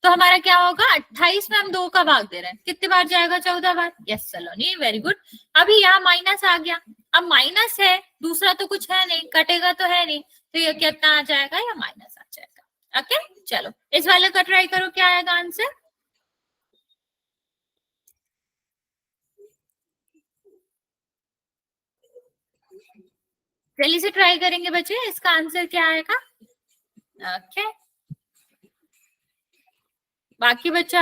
तो हमारा क्या होगा, 28 में हम 2 का भाग दे रहे हैं, कितनी बार जाएगा, 14 बार। यस सलोनी वेरी गुड। अभी यहाँ माइनस आ गया, अब माइनस है, दूसरा तो कुछ है नहीं, कटेगा तो है नहीं, तो ये कितना आ जाएगा, या माइनस आ जाएगा। ओके चलो इस वाले का ट्राई करो, क्या आएगा आंसर। जल्दी से ट्राई करेंगे बच्चे, इसका आंसर क्या आएगा। ओके बाकी बच्चा,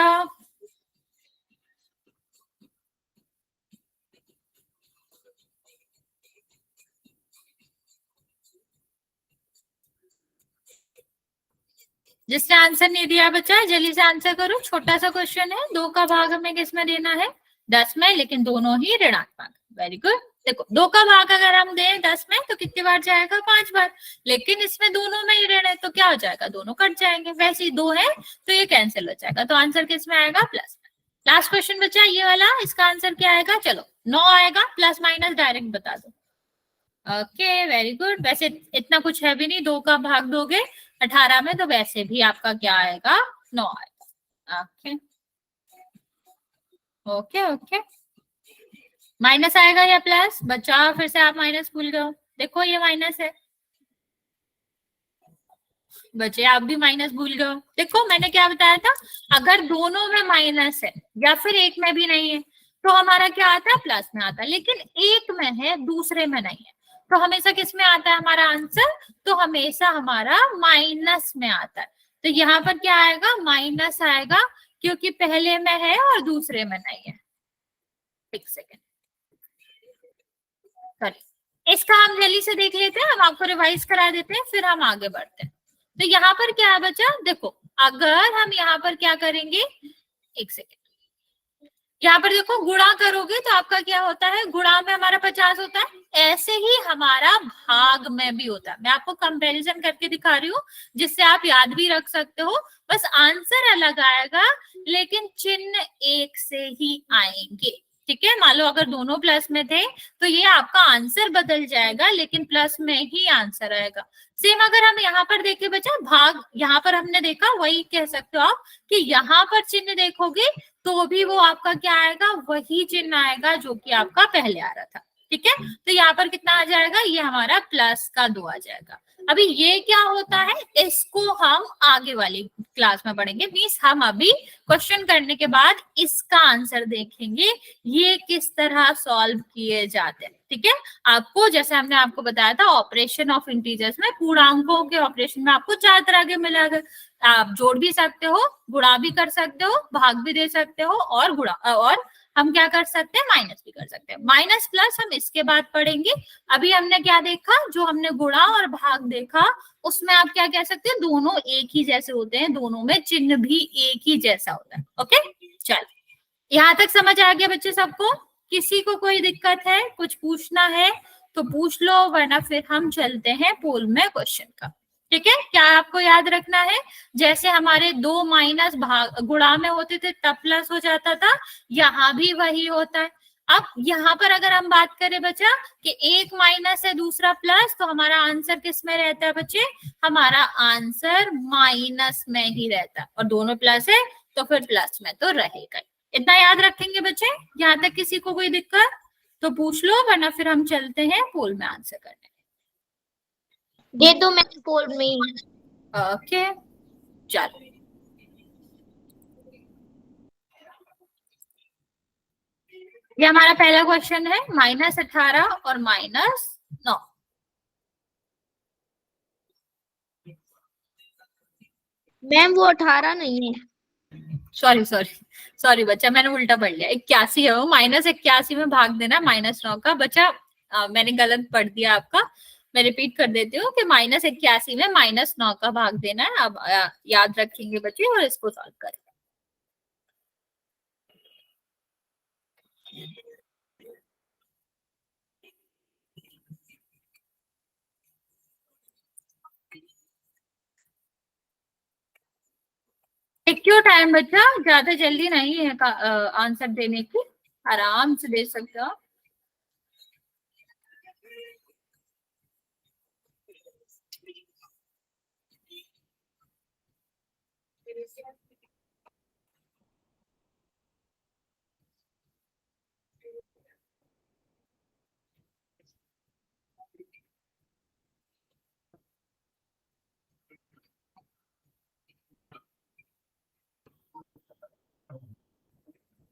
जिसने आंसर नहीं दिया बच्चा जल्दी से आंसर करो, छोटा सा क्वेश्चन है, 2 का भाग हमें किस में देना है, 10 में, लेकिन दोनों ही ऋणात्मक। वेरी गुड, देखो 2 का भाग अगर हम दें 10 में तो कितनी बार जाएगा, 5 बार, लेकिन इसमें दोनों में ही ऋण है तो क्या हो जाएगा, दोनों कट जाएंगे, वैसे ही 2 है तो ये कैंसिल हो जाएगा, तो आंसर किस में आएगा, प्लस में। लास्ट क्वेश्चन बच्चा ये वाला, इसका आंसर क्या आएगा, चलो 9 आएगा, प्लस माइनस डायरेक्ट बता दो। ओके वेरी गुड, वैसे इतना कुछ है भी नहीं, 2 का भाग दोगे 18 में तो वैसे भी आपका क्या आएगा, 9 आएगा। ओके ओके ओके, माइनस आएगा या प्लस, बचा फिर से आप माइनस भूल गए, देखो ये माइनस है, बचे आप भी माइनस भूल गए। देखो मैंने क्या बताया था, अगर दोनों में माइनस है या फिर एक में भी नहीं है तो हमारा क्या आता है, प्लस में आता है, लेकिन एक में है दूसरे में नहीं है तो हमेशा किस में आता है हमारा आंसर, तो हमेशा हमारा माइनस में आता है। तो यहाँ पर क्या आएगा, माइनस आएगा, क्योंकि पहले में है और दूसरे में नहीं है। एक सेकेंड, सॉरी, इसका हम जल्दी से देख लेते हैं, हम आपको रिवाइज करा देते हैं, फिर हम आगे बढ़ते हैं। तो यहाँ पर क्या बचा, देखो अगर हम यहाँ पर क्या करेंगे, एक सेकेंड, यहाँ पर देखो गुणा करोगे तो आपका क्या होता है, गुणा में हमारा 50 होता है, ऐसे ही हमारा भाग में भी होता है। मैं आपको कंपैरिजन करके दिखा रही हूँ जिससे आप याद भी रख सकते हो, बस आंसर अलग आएगा लेकिन चिन्ह एक से ही आएंगे। ठीक है, मान लो अगर दोनों प्लस में थे तो ये आपका आंसर बदल जाएगा लेकिन प्लस में ही आंसर आएगा। सेम अगर हम यहाँ पर देखें बच्चा, भाग यहाँ पर हमने देखा, वही कह सकते हो आप कि यहाँ पर चिन्ह देखोगे तो भी वो आपका क्या आएगा, वही चिन्ह आएगा जो कि आपका पहले आ रहा था। ठीक है, तो यहाँ पर कितना आ जाएगा, ये हमारा प्लस का 2 आ जाएगा। अभी ये क्या होता है, इसको हम आगे वाली क्लास में पढ़ेंगे, मीन्स हम अभी क्वेश्चन करने के बाद इसका आंसर देखेंगे, ये किस तरह सॉल्व किए जाते हैं। ठीक है, आपको जैसे हमने आपको बताया था ऑपरेशन ऑफ इंटीजर्स में, पूर्णांकों के ऑपरेशन में आपको 4 तरह के मिलेगा। आप जोड़ भी सकते हो, गुणा भी कर सकते हो, भाग भी दे सकते हो, और गुणा, और हम क्या कर सकते हैं, माइनस भी कर सकते हैं। माइनस प्लस हम इसके बाद पढ़ेंगे। अभी हमने क्या देखा, जो हमने गुणा और भाग देखा उसमें आप क्या कह सकते हैं, दोनों एक ही जैसे होते हैं, दोनों में चिन्ह भी एक ही जैसा होता है। ओके, चल यहाँ तक समझ आ गया बच्चे सबको? किसी को कोई दिक्कत है, कुछ पूछना है तो पूछ लो, वरना फिर हम चलते हैं पोल में क्वेश्चन का। ठीक है, क्या आपको याद रखना है, जैसे हमारे 2 माइनस भाग गुणा में होते थे तब प्लस हो जाता था, यहाँ भी वही होता है। अब यहाँ पर अगर हम बात करें बच्चा कि एक माइनस है दूसरा प्लस, तो हमारा आंसर किस में रहता है बच्चे, हमारा आंसर माइनस में ही रहता है, और दोनों प्लस है तो फिर प्लस में तो रहेगा। इतना याद रखेंगे बच्चे? यहाँ तक किसी को कोई दिक्कत तो पूछ लो, वरना फिर हम चलते हैं पोल में आंसर करने। दे दो मैं पोल में ही। ओके, चलो ये हमारा पहला क्वेश्चन है, -18 और -9। मैम वो 18 नहीं है। सॉरी सॉरी सॉरी बच्चा, मैंने उल्टा पढ़ लिया, 81 है वो, -81 में भाग देना -9 का। बच्चा मैंने गलत पढ़ दिया आपका, मैं रिपीट कर देती हूँ कि -81 में -9 का भाग देना है। अब याद रखेंगे बच्चे और इसको सॉल्व करेंगे। एक क्यों टाइम बच्चा, ज्यादा जल्दी नहीं है आंसर देने की, आराम से दे सकते हो।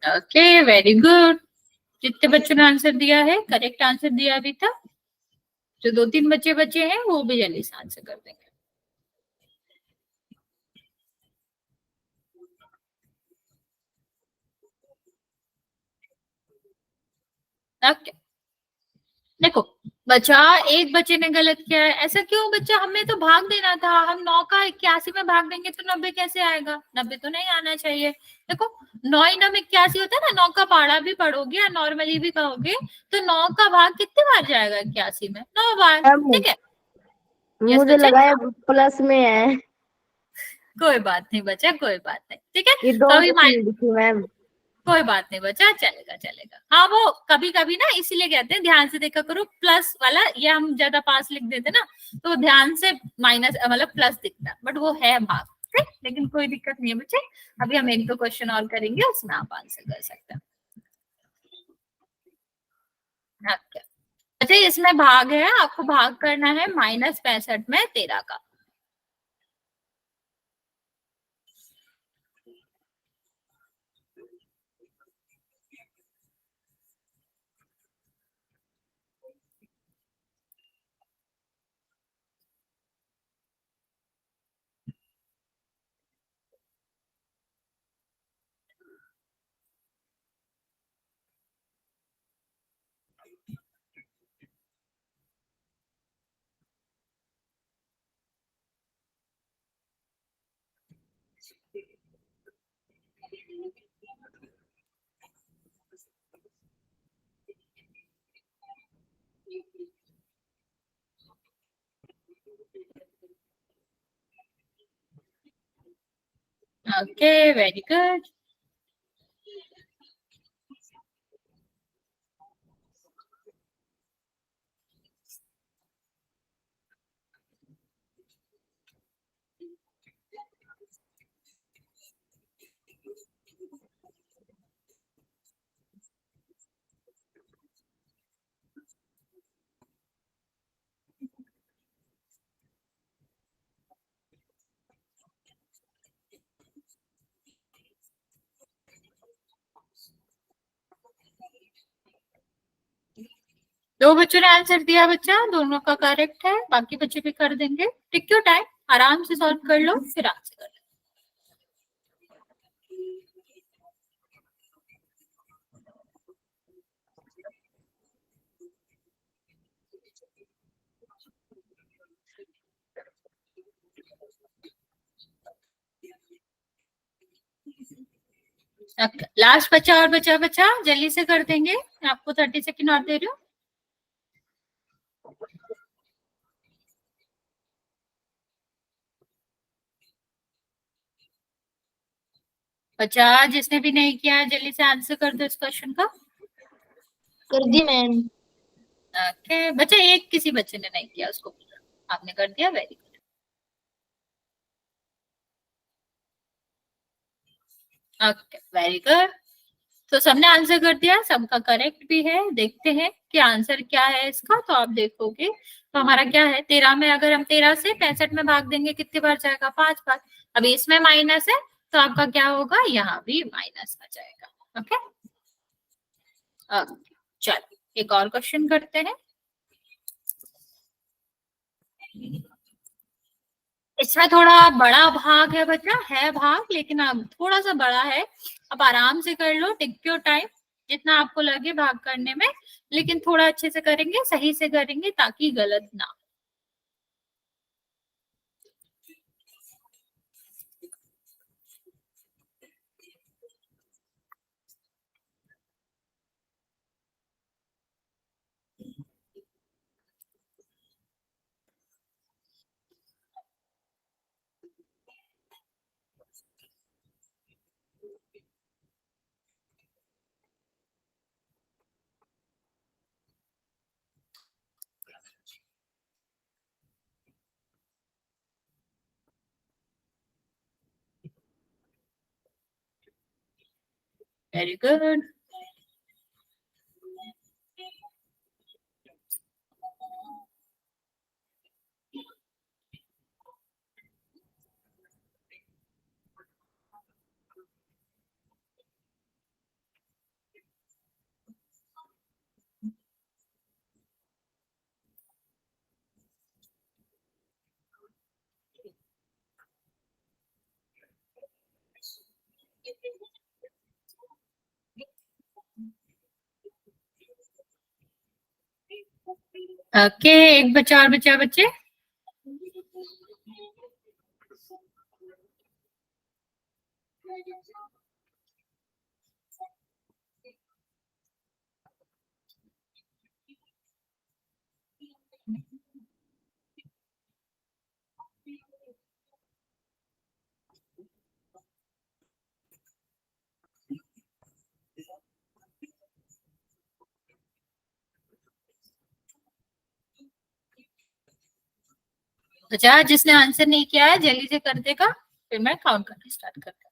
Okay, very good. कितने बच्चों ने आंसर दिया है, करेक्ट आंसर दिया अभी तक? जो 2-3 बच्चे बचे हैं वो भी जल्दी से आंसर कर देंगे। ओके, देखो बच्चा, एक बच्चे ने गलत किया है, ऐसा क्यों बच्चा, हमें तो भाग देना था, हम 9 का 81 में भाग देंगे तो 90 कैसे आएगा, 90 तो नहीं आना चाहिए। देखो 9 ही 9 81 होता है ना, 9 का पहाड़ा भी पढ़ोगे या नॉर्मली भी कहोगे तो 9 का भाग कितने बार जाएगा 81 में, 9 बार। ठीक है, मुझे लगा है प्लस में है। कोई बात नहीं बच्चा, कोई बात नहीं। ठीक है, ये तो अभी मैम कोई बात नहीं बच्चा, चलेगा चलेगा। हाँ वो कभी कभी ना इसीलिए कहते हैं ध्यान से देखा करो, प्लस वाला ये हम ज्यादा पास लिख देते ना तो ध्यान से माइनस मतलब प्लस दिखता है, बट वो है भाग। ठीक, लेकिन कोई दिक्कत नहीं है बच्चे, अभी हम 1-2 क्वेश्चन और करेंगे, उसमें आप आंसर कर सकते हैं। अच्छा अच्छा, इसमें भाग है, आपको भाग करना है -65 में 13 का। Okay, very good. दो बच्चों ने आंसर दिया बच्चा, दोनों का करेक्ट है, बाकी बच्चे भी कर देंगे। टेक योर टाइम, आराम से सॉल्व कर लो, फिर आंसर कर लो। लास्ट बच्चा और बच्चा जल्दी से कर देंगे, आपको 30 सेकेंड और दे रही हूँ। बच्चा जिसने भी नहीं किया जल्दी से आंसर कर दो इस क्वेश्चन का। कर दी मैम। ओके बच्चा, एक किसी बच्चे ने नहीं किया, उसको आपने कर दिया, very good. Okay very good. तो सबने आंसर कर दिया, सबका करेक्ट भी है। देखते हैं कि आंसर क्या है इसका। तो आप देखोगे तो हमारा क्या है, 13 में अगर हम 13 से 65 में भाग देंगे कितनी बार जाएगा, 5 बार। अभी इसमें माइनस है तो आपका क्या होगा, यहाँ भी माइनस आ जाएगा। ओके चलो एक और क्वेश्चन करते हैं। इसमें थोड़ा बड़ा भाग है बच्चा, है भाग, लेकिन अब थोड़ा सा बड़ा है। अब आराम से कर लो, टेक योर टाइम, जितना आपको लगे भाग करने में, लेकिन थोड़ा अच्छे से करेंगे, सही से करेंगे ताकि गलत ना। Very good. ओके एक बच्चा और बच्चे। बच्चा जिसने आंसर नहीं किया है जल्दी से कर देगा, फिर मैं काउंट करना स्टार्ट करता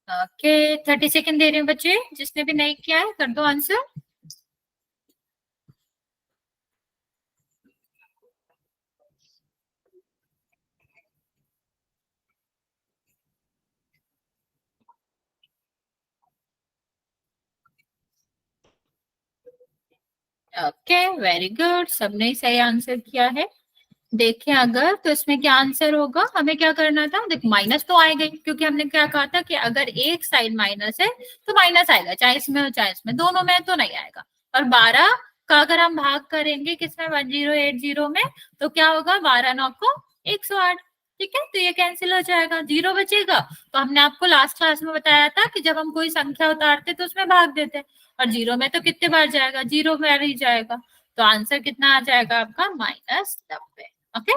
हूँ। ओके 30 सेकेंड दे रहे हैं बच्चे, जिसने भी नहीं किया है कर दो आंसर। ओके वेरी गुड, सबने सही आंसर किया है। देखें अगर तो इसमें क्या आंसर होगा, हमें क्या करना था, देख माइनस तो आएगा ही, क्योंकि हमने क्या कहा था कि अगर एक साइड माइनस है तो माइनस आएगा, चाहे इसमें हो चाहे इसमें, दोनों में तो नहीं आएगा। और 12 का अगर हम भाग करेंगे किसमें, 1080 में, तो क्या होगा, 12 9 को 108। ठीक है, तो ये कैंसिल हो जाएगा, जीरो बचेगा। तो हमने आपको लास्ट क्लास में बताया था कि जब हम कोई संख्या उतारते तो उसमें भाग देते हैं, और जीरो में तो कितने बार जाएगा, जीरो में ही जाएगा। तो आंसर कितना आ जाएगा आपका -90। ओके,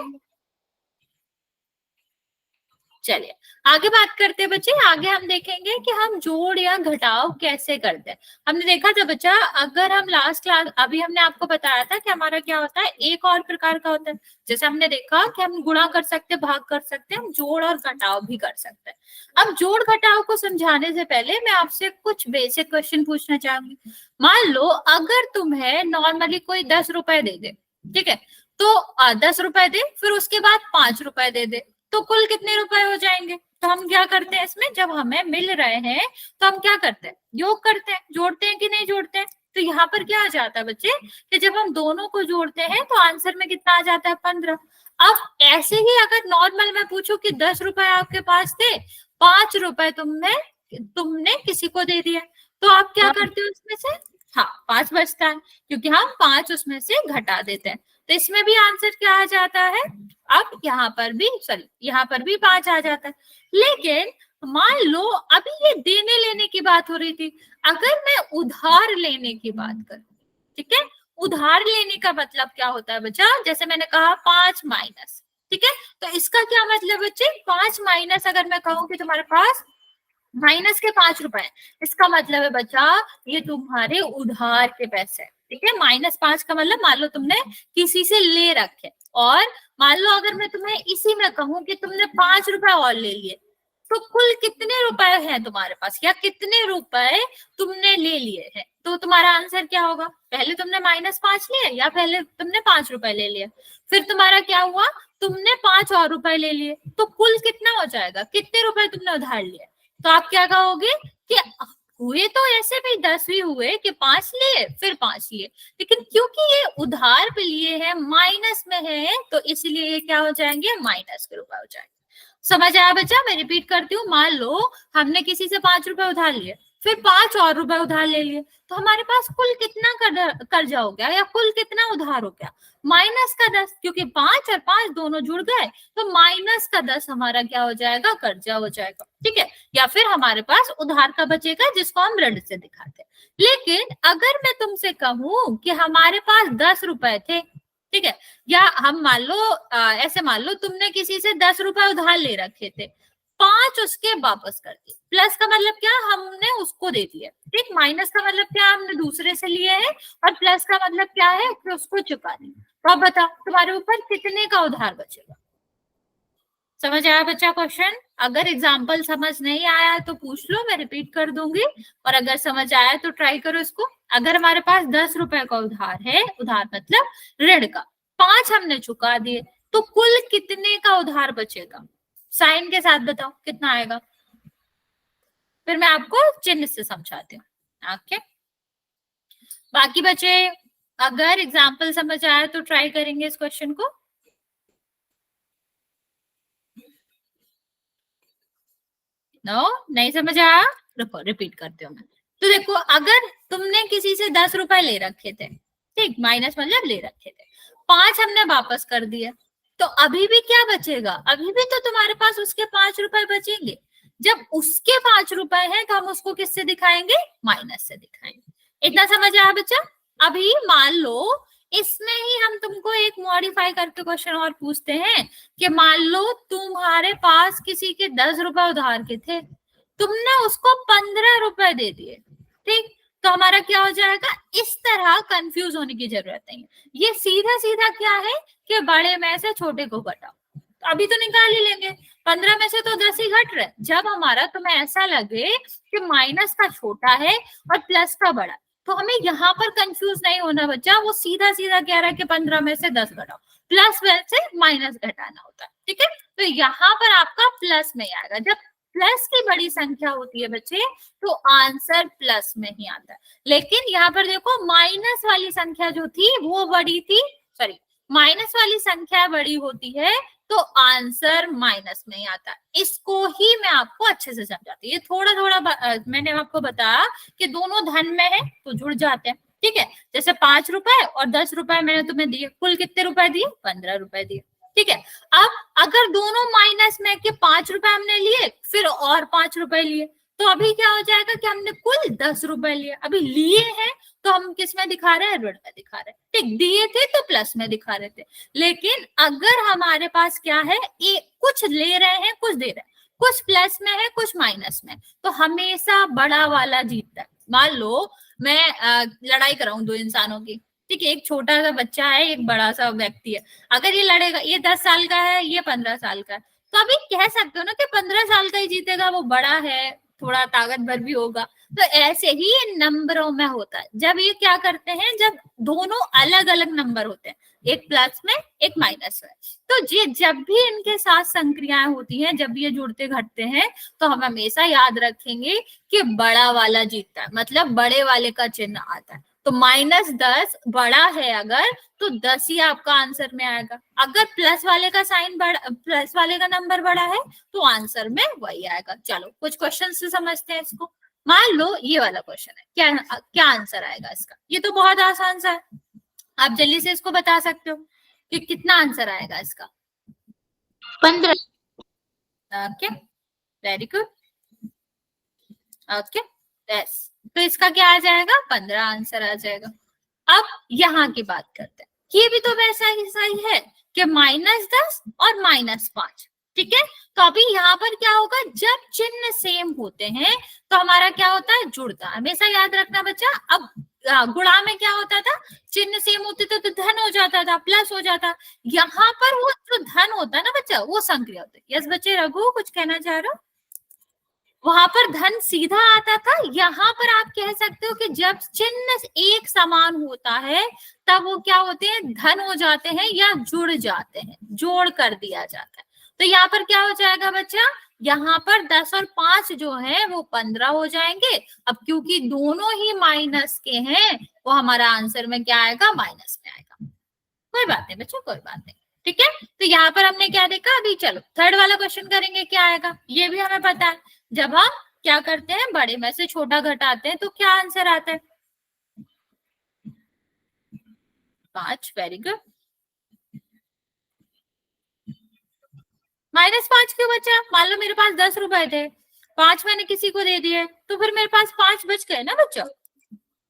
चलिए आगे बात करते हैं बच्चे। आगे हम देखेंगे कि हम जोड़ या घटाव कैसे करते हैं। हमने देखा था बच्चा, अगर हम लास्ट क्लास अभी हमने आपको बताया था कि हमारा क्या होता है, एक और प्रकार का होता है। जैसे हमने देखा कि हम गुणा कर सकते हैं, भाग कर सकते हैं, हम जोड़ और घटाव भी कर सकते हैं। अब जोड़ घटाव को समझाने से पहले मैं आपसे कुछ बेसिक क्वेश्चन पूछना चाहूंगी। मान लो अगर तुम्हें नॉर्मली कोई 10 रुपए दे दे, ठीक है, तो 10 रुपए दे, फिर उसके बाद 5 रुपए दे दे, तो कुल कितने रुपए हो जाएंगे। तो हम क्या करते हैं इसमें, जब हमें मिल रहे हैं तो हम क्या करते हैं, योग करते हैं, जोड़ते हैं कि नहीं जोड़ते हैं। तो यहाँ पर क्या आ जाता है बच्चे कि जब हम दोनों को जोड़ते हैं तो आंसर में कितना आ जाता है, 15। अब ऐसे ही अगर नॉर्मल मैं पूछूं कि 10 रुपए आपके पास थे, 5 रुपए तुमने किसी को दे दिया, तो आप क्या करते हो उसमें से, हाँ 5 बचता है, क्योंकि हम 5 उसमें से घटा देते हैं। तो इसमें भी आंसर क्या आ जाता है, अब यहाँ पर भी यहाँ पर भी 5 आ जाता है। लेकिन मान लो अभी ये देने लेने की बात हो रही थी, अगर मैं उधार लेने की बात करूं, ठीक है, उधार लेने का मतलब क्या होता है बच्चा, जैसे मैंने कहा 5 माइनस, ठीक है, तो इसका क्या मतलब बच्चे, 5 माइनस अगर मैं कहूँ कि तुम्हारे पास माइनस के 5 रुपए, इसका मतलब है बच्चा ये तुम्हारे उधार के पैसे, ठीक है। -5 का मतलब मान लो तुमने किसी से ले रखे, और मान लो अगर मैं तुम्हें इसी में कहूं कि तुमने 5 रुपए और ले लिए, तो कुल कितने रुपए हैं तुम्हारे पास, या कितने रुपए तुमने ले लिए हैं। तो तुम्हारा आंसर क्या होगा, पहले तुमने -5 लिए या पहले तुमने 5 रुपए ले लिए, फिर तुम्हारा क्या हुआ, तुमने 5 और रुपए ले लिए, तो कुल कितना हो जाएगा, कितने रुपए तुमने उधार लिए। तो आप क्या कहोगे कि हुए तो ऐसे भी 10 भी हुए कि 5 लिए फिर 5 लिए, लेकिन क्योंकि ये उधार पे लिए हैं, माइनस में है, तो इसलिए ये क्या हो जाएंगे, माइनस के रुपए हो जाएंगे। समझ आया बच्चा, मैं रिपीट करती हूँ। मान लो हमने किसी से 5 रुपए उधार लिए, फिर 5 और रुपए उधार ले लिए, तो हमारे पास कुल कितना कर्जा हो गया, या कुल कितना उधार हो गया, -10, क्योंकि 5 और 5 दोनों जुड़ गए, तो -10 हमारा क्या हो जाएगा, कर्जा हो जाएगा, ठीक है। या फिर हमारे पास उधार का बचेगा, जिसको हम ऋण से दिखाते हैं। लेकिन अगर मैं तुमसे कहूं कि हमारे पास 10 रुपए थे, ठीक है, या हम मान लो ऐसे मान लो तुमने किसी से 10 रुपए उधार ले रखे थे, 5 उसके वापस कर दिए, प्लस का मतलब क्या, हमने उसको दे दिया, ठीक, माइनस का मतलब क्या, हमने दूसरे से लिए हैं, और प्लस का मतलब क्या है कि उसको चुका दिया। तो अब बताओ तुम्हारे ऊपर कितने का उधार बचेगा। समझ आया बच्चा क्वेश्चन। अगर एग्जाम्पल समझ नहीं आया तो पूछ लो, मैं रिपीट कर दूंगी, और अगर समझ आया तो ट्राई करो इसको। अगर हमारे पास 10 रुपए का उधार है, उधार मतलब ऋण का, 5 हमने चुका दिए, तो कुल कितने का उधार बचेगा, साइन के साथ बताओ कितना आएगा, फिर मैं आपको चिन्ह से समझाती हूँ। ओके, बाकी बच्चे अगर एग्जाम्पल समझ आया तो ट्राई करेंगे इस क्वेश्चन को। नो, नहीं समझ आया, रुको रिपीट करती हूँ मैं। तो देखो अगर तुमने किसी से 10 रुपए ले रखे थे, ठीक, माइनस मतलब ले रखे थे, 5 हमने वापस कर दिया, तो अभी भी क्या बचेगा, अभी भी तो तुम्हारे पास उसके 5 रुपए बचेंगे। जब उसके 5 रुपए हैं तो हम उसको किससे दिखाएंगे, माइनस से दिखाएंगे। इतना समझ आया बच्चा। अभी मान लो इसमें ही हम तुमको एक मॉडिफाई करके क्वेश्चन और पूछते हैं कि मान लो तुम्हारे पास किसी के 10 रुपए उधार के थे, तुमने उसको 15 रुपए दे दिए, ठीक, तो हमारा क्या हो जाएगा। इस तरह कंफ्यूज होने की जरूरत नहीं है, ये सीधा सीधा क्या है कि बड़े में से छोटे को घटाओ, तो अभी तो निकाल ही लेंगे, 15 में से तो 10 ही घट रहे। जब हमारा तुम्हें ऐसा लगे कि माइनस का छोटा है और प्लस का बड़ा, तो हमें यहाँ पर कंफ्यूज नहीं होना बच्चा, वो सीधा सीधा कह रहा है कि 15 में से 10 घटाओ, प्लस में से माइनस घटाना होता है, ठीक है। तो यहाँ पर आपका प्लस में आएगा। जब प्लस की बड़ी संख्या होती है बच्चे तो आंसर प्लस में ही आता है, लेकिन यहाँ पर देखो माइनस वाली संख्या जो थी वो बड़ी थी, सॉरी माइनस वाली संख्या बड़ी होती है तो आंसर माइनस में ही आता है। इसको ही मैं आपको अच्छे से समझाती हूँ। ये थोड़ा थोड़ा मैंने आपको बताया कि दोनों धन में है तो जुड़ जाते हैं, ठीक है। जैसे 5 रुपए और 10 रुपए मैंने तुम्हें दिए, कुल कितने रुपए दिए, 15 रुपए दिए, ठीक है। अब अगर दोनों माइनस में के 5 रुपए हमने लिए फिर और 5 रुपए लिए, तो अभी क्या हो जाएगा कि हमने कुल 10 रुपए लिए, अभी लिए हैं तो हम किस में दिखा रहे हैं, ऋण में दिखा रहे हैं। ठीक, दिए थे तो प्लस में दिखा रहे थे। लेकिन अगर हमारे पास क्या है, कुछ ले रहे हैं कुछ दे रहे हैं, कुछ प्लस में है कुछ माइनस में, तो हमेशा बड़ा वाला जीतता है। मान लो मैं लड़ाई कराऊं दो इंसानों की, ठीक है, एक छोटा सा बच्चा है एक बड़ा सा व्यक्ति है, अगर ये लड़ेगा, ये 10 साल का है ये 15 साल का है, तो अभी कह सकते हो ना कि 15 साल का ही जीतेगा, वो बड़ा है थोड़ा ताकतवर भी होगा। तो ऐसे ही नंबरों में होता है, जब ये क्या करते हैं, जब दोनों अलग अलग नंबर होते हैं, एक प्लस में एक माइनस में, तो ये जब भी इनके साथ संक्रियाएं होती हैं, जब ये जुड़ते घटते हैं, तो हम हमेशा याद रखेंगे कि बड़ा वाला जीतता है, मतलब बड़े वाले का चिन्ह आता है। तो -10 बड़ा है अगर, तो 10 ही आपका आंसर में आएगा। अगर प्लस वाले का साइन बड़ा, प्लस वाले का नंबर बड़ा है, तो आंसर में वही आएगा। चलो कुछ क्वेश्चन से समझते हैं इसको। मान लो ये वाला क्वेश्चन है, क्या क्या आंसर आएगा इसका, ये तो बहुत आसान सा है, आप जल्दी से इसको बता सकते हो कि कितना आंसर आएगा इसका। 15। Okay, very good. Okay, yes, तो इसका क्या आ जाएगा, 15 आंसर आ जाएगा। अब यहाँ की बात करते हैं, ये भी तो वैसा ही सही है कि -10 और -5, ठीक है। तो अभी यहाँ पर क्या होगा, जब चिन्ह सेम होते हैं तो हमारा क्या होता है, जुड़ता है। हमेशा याद रखना बच्चा। अब गुणा में क्या होता था, चिन्ह सेम होते थे तो धन हो जाता था, प्लस हो जाता। यहाँ पर वो जो धन होता है ना बच्चा, वो संक्रिया होता है। यस बच्चे, रघु कुछ कहना चाह रहे हो? वहां पर धन सीधा आता था, यहाँ पर आप कह सकते हो कि जब चिन्ह एक समान होता है तब वो क्या होते हैं, धन हो जाते हैं या जुड़ जाते हैं, जोड़ कर दिया जाता है। तो यहाँ पर क्या हो जाएगा बच्चा, यहाँ पर 10 और 5 जो है वो 15 हो जाएंगे। अब क्योंकि दोनों ही माइनस के हैं, वो हमारा आंसर में क्या आएगा, माइनस में आएगा। कोई बात नहीं बच्चों, कोई बात नहीं, ठीक है। तो यहाँ पर हमने क्या देखा, अभी चलो थर्ड वाला क्वेश्चन करेंगे, क्या आएगा ये भी हमें पता है। जब हम क्या करते हैं, बड़े में से छोटा घटाते हैं तो क्या आंसर आता है, 5। Very good. -5 क्यों बचा, मान लो मेरे पास 10 रुपए थे, 5 मैंने किसी को दे दिए, तो फिर मेरे पास 5 बच गए ना बच्चों।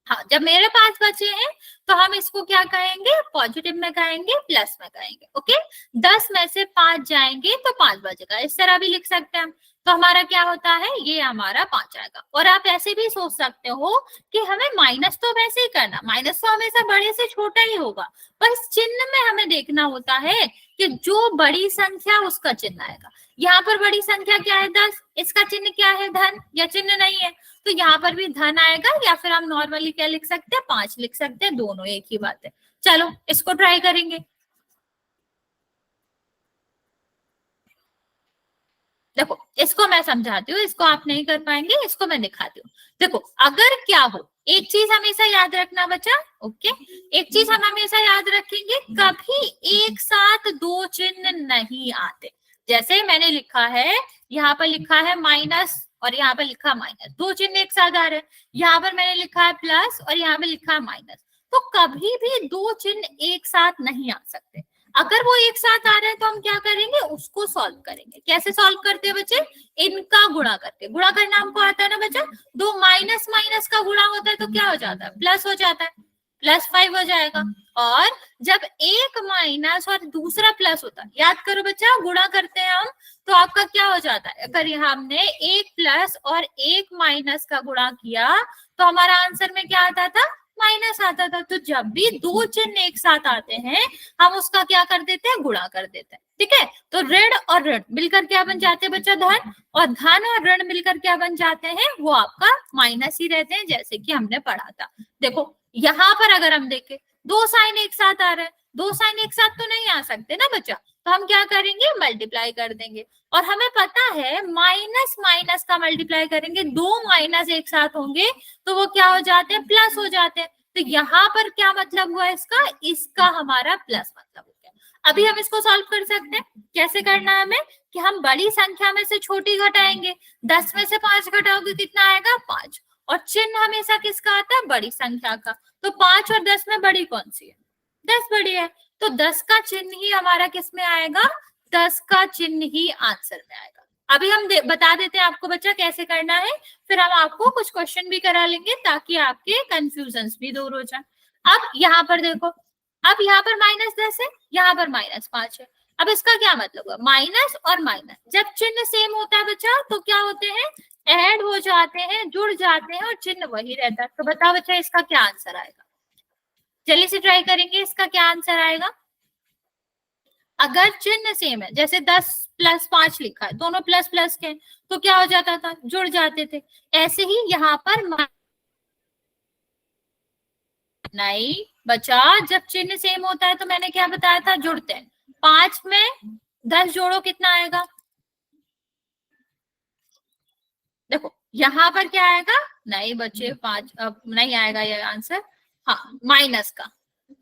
हाँ, जब मेरे पास बचे हैं तो हम इसको क्या कहेंगे, पॉजिटिव में कहेंगे, प्लस में कहेंगे। ओके, 10 में से 5 जाएंगे तो 5 बचेगा, इस तरह भी लिख सकते हैं हम। तो हमारा क्या होता है, ये हमारा 5 आएगा। और आप ऐसे भी सोच सकते हो कि हमें माइनस तो वैसे ही करना, माइनस तो हमेशा बड़े से छोटा ही होगा, पर चिन्ह में हमें देखना होता है कि जो बड़ी संख्या उसका चिन्ह आएगा। यहाँ पर बड़ी संख्या क्या है, 10, इसका चिन्ह क्या है, धन, या चिन्ह नहीं है, तो यहाँ पर भी धन आएगा, या फिर हम नॉर्मली क्या लिख सकते हैं, 5 लिख सकते हैं, दोनों एक ही बात है। चलो इसको ट्राई करेंगे। देखो इसको मैं समझाती हूँ, इसको आप नहीं कर पाएंगे, इसको मैं दिखाती हूँ। देखो अगर क्या हो, एक चीज हमेशा याद रखना बच्चा, ओके, एक चीज हम हमेशा याद रखेंगे, कभी एक साथ दो चिन्ह नहीं आते। जैसे मैंने लिखा है, यहाँ पर लिखा है माइनस और यहाँ पर लिखा माइनस, दो चिन्ह एक साथ आ रहे हैं। यहाँ पर मैंने लिखा है प्लस और यहाँ पर लिखा है माइनस, तो कभी भी दो चिन्ह एक साथ नहीं आ सकते। अगर वो एक साथ आ रहे हैं तो हम क्या करेंगे, उसको सॉल्व करेंगे। कैसे सॉल्व करते हैं बच्चे, इनका गुणा करके। गुणा करना हमको आता है ना बच्चा, दो माइनस माइनस का गुणा होता है तो क्या हो जाता है, प्लस हो जाता है, +5 हो जाएगा। और जब एक माइनस और दूसरा प्लस होता है, याद करो बच्चा, गुणा करते हैं हम तो आपका क्या हो जाता है, अगर हमने एक प्लस और एक माइनस का गुणा किया तो हमारा आंसर में क्या आता था, माइनस आता था। तो जब भी दो चिन्ह एक साथ आते हैं हम उसका क्या कर देते हैं, गुणा कर देते हैं, ठीक है। तो ऋण और ऋण मिलकर क्या बन जाते हैं बच्चा, धन, और धन और ऋण मिलकर क्या बन जाते हैं, वो आपका माइनस ही रहते हैं, जैसे कि हमने पढ़ा था। देखो यहाँ पर अगर हम देखें, दो साइन एक साथ आ रहे हैं, दो साइन एक साथ तो नहीं आ सकते ना बच्चा, तो हम क्या करेंगे, मल्टीप्लाई कर देंगे। और हमें पता है माइनस माइनस का मल्टीप्लाई करेंगे, दो माइनस एक साथ होंगे तो वो क्या हो जाते हैं, प्लस हो जाते हैं। तो यहाँ पर क्या मतलब हुआ इसका, इसका हमारा प्लस मतलब हो गया। अभी हम इसको सॉल्व कर सकते हैं। कैसे करना है हमें, कि हम बड़ी संख्या में से छोटी घटाएंगे। 10 में से 5 घटाओगे कितना आएगा, 5। और चिन्ह हमेशा किसका आता है, बड़ी संख्या का। तो 5 और 10 में बड़ी कौन सी है, 10 बड़ी है, तो 10 का चिन्ह ही हमारा किस में आएगा, 10 का चिन्ह ही आंसर में आएगा। अभी हम बता देते हैं आपको बच्चा कैसे करना है, फिर हम आपको कुछ क्वेश्चन भी करा लेंगे ताकि आपके कंफ्यूजन भी दूर हो जाए। अब यहाँ पर देखो, अब यहाँ पर -10 है, यहाँ पर -5 है। अब इसका क्या मतलब हुआ, माइनस और माइनस जब चिन्ह सेम होता है बच्चा तो क्या होते हैं, ऐड हो जाते हैं, जुड़ जाते हैं और चिन्ह वही रहता है। तो बताओ बच्चा इसका क्या आंसर आएगा, जल्दी से ट्राई करेंगे, इसका क्या आंसर आएगा। अगर चिन्ह सेम है, जैसे 10 + 5 लिखा है, दोनों प्लस प्लस के, तो क्या हो जाता था, जुड़ जाते थे। ऐसे ही यहाँ पर नहीं बचा, जब चिन्ह सेम होता है तो मैंने क्या बताया था, जुड़ते हैं। 5 में 10 जोड़ो कितना आएगा, देखो यहाँ पर क्या आएगा, नहीं बच्चे 5 अब नहीं आएगा ये आंसर, हाँ माइनस का,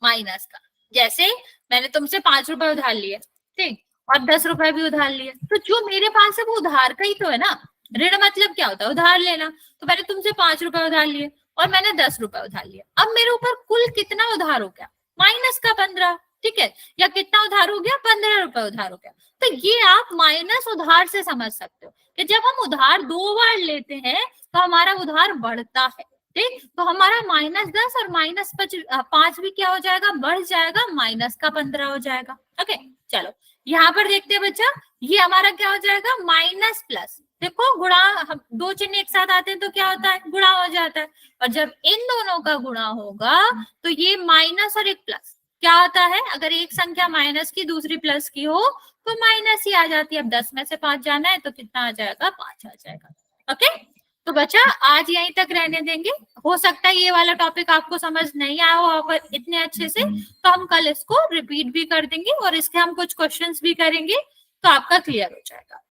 माइनस का। जैसे मैंने तुमसे 5 रुपए उधार लिए, ठीक, और 10 रुपए भी उधार लिए, तो जो मेरे पास है वो उधार का ही तो है ना। ऋण मतलब क्या होता है, उधार लेना। तो मैंने तुमसे 5 रुपए उधार लिए और मैंने 10 रुपए उधार लिए, अब मेरे ऊपर कुल कितना उधार हो गया, माइनस का 15, ठीक है, या कितना उधार हो गया, 15 रुपए उधार हो गया। तो ये आप माइनस उधार से समझ सकते हो कि जब हम उधार 2 बार लेते हैं तो हमारा उधार बढ़ता है, ठीक। तो हमारा -10 और -5 भी क्या हो जाएगा, बढ़ जाएगा, -15 हो जाएगा। ओके चलो यहाँ पर देखते हैं बच्चा, ये हमारा क्या हो जाएगा, माइनस प्लस, देखो गुणा, हम 2 चिन्ह एक साथ आते हैं तो क्या होता है, गुणा हो जाता है। और जब इन दोनों का गुणा होगा तो ये माइनस और एक प्लस क्या होता है, अगर एक संख्या माइनस की दूसरी प्लस की हो तो माइनस ही आ जाती है। अब 10 में से 5 जाना है तो कितना आ जाएगा, 5 आ जाएगा। ओके तो बच्चा आज यहीं तक रहने देंगे, हो सकता है ये वाला टॉपिक आपको समझ नहीं आया हो इतने अच्छे से, तो हम कल इसको रिपीट भी कर देंगे और इसके हम कुछ क्वेश्चंस भी करेंगे तो आपका क्लियर हो जाएगा।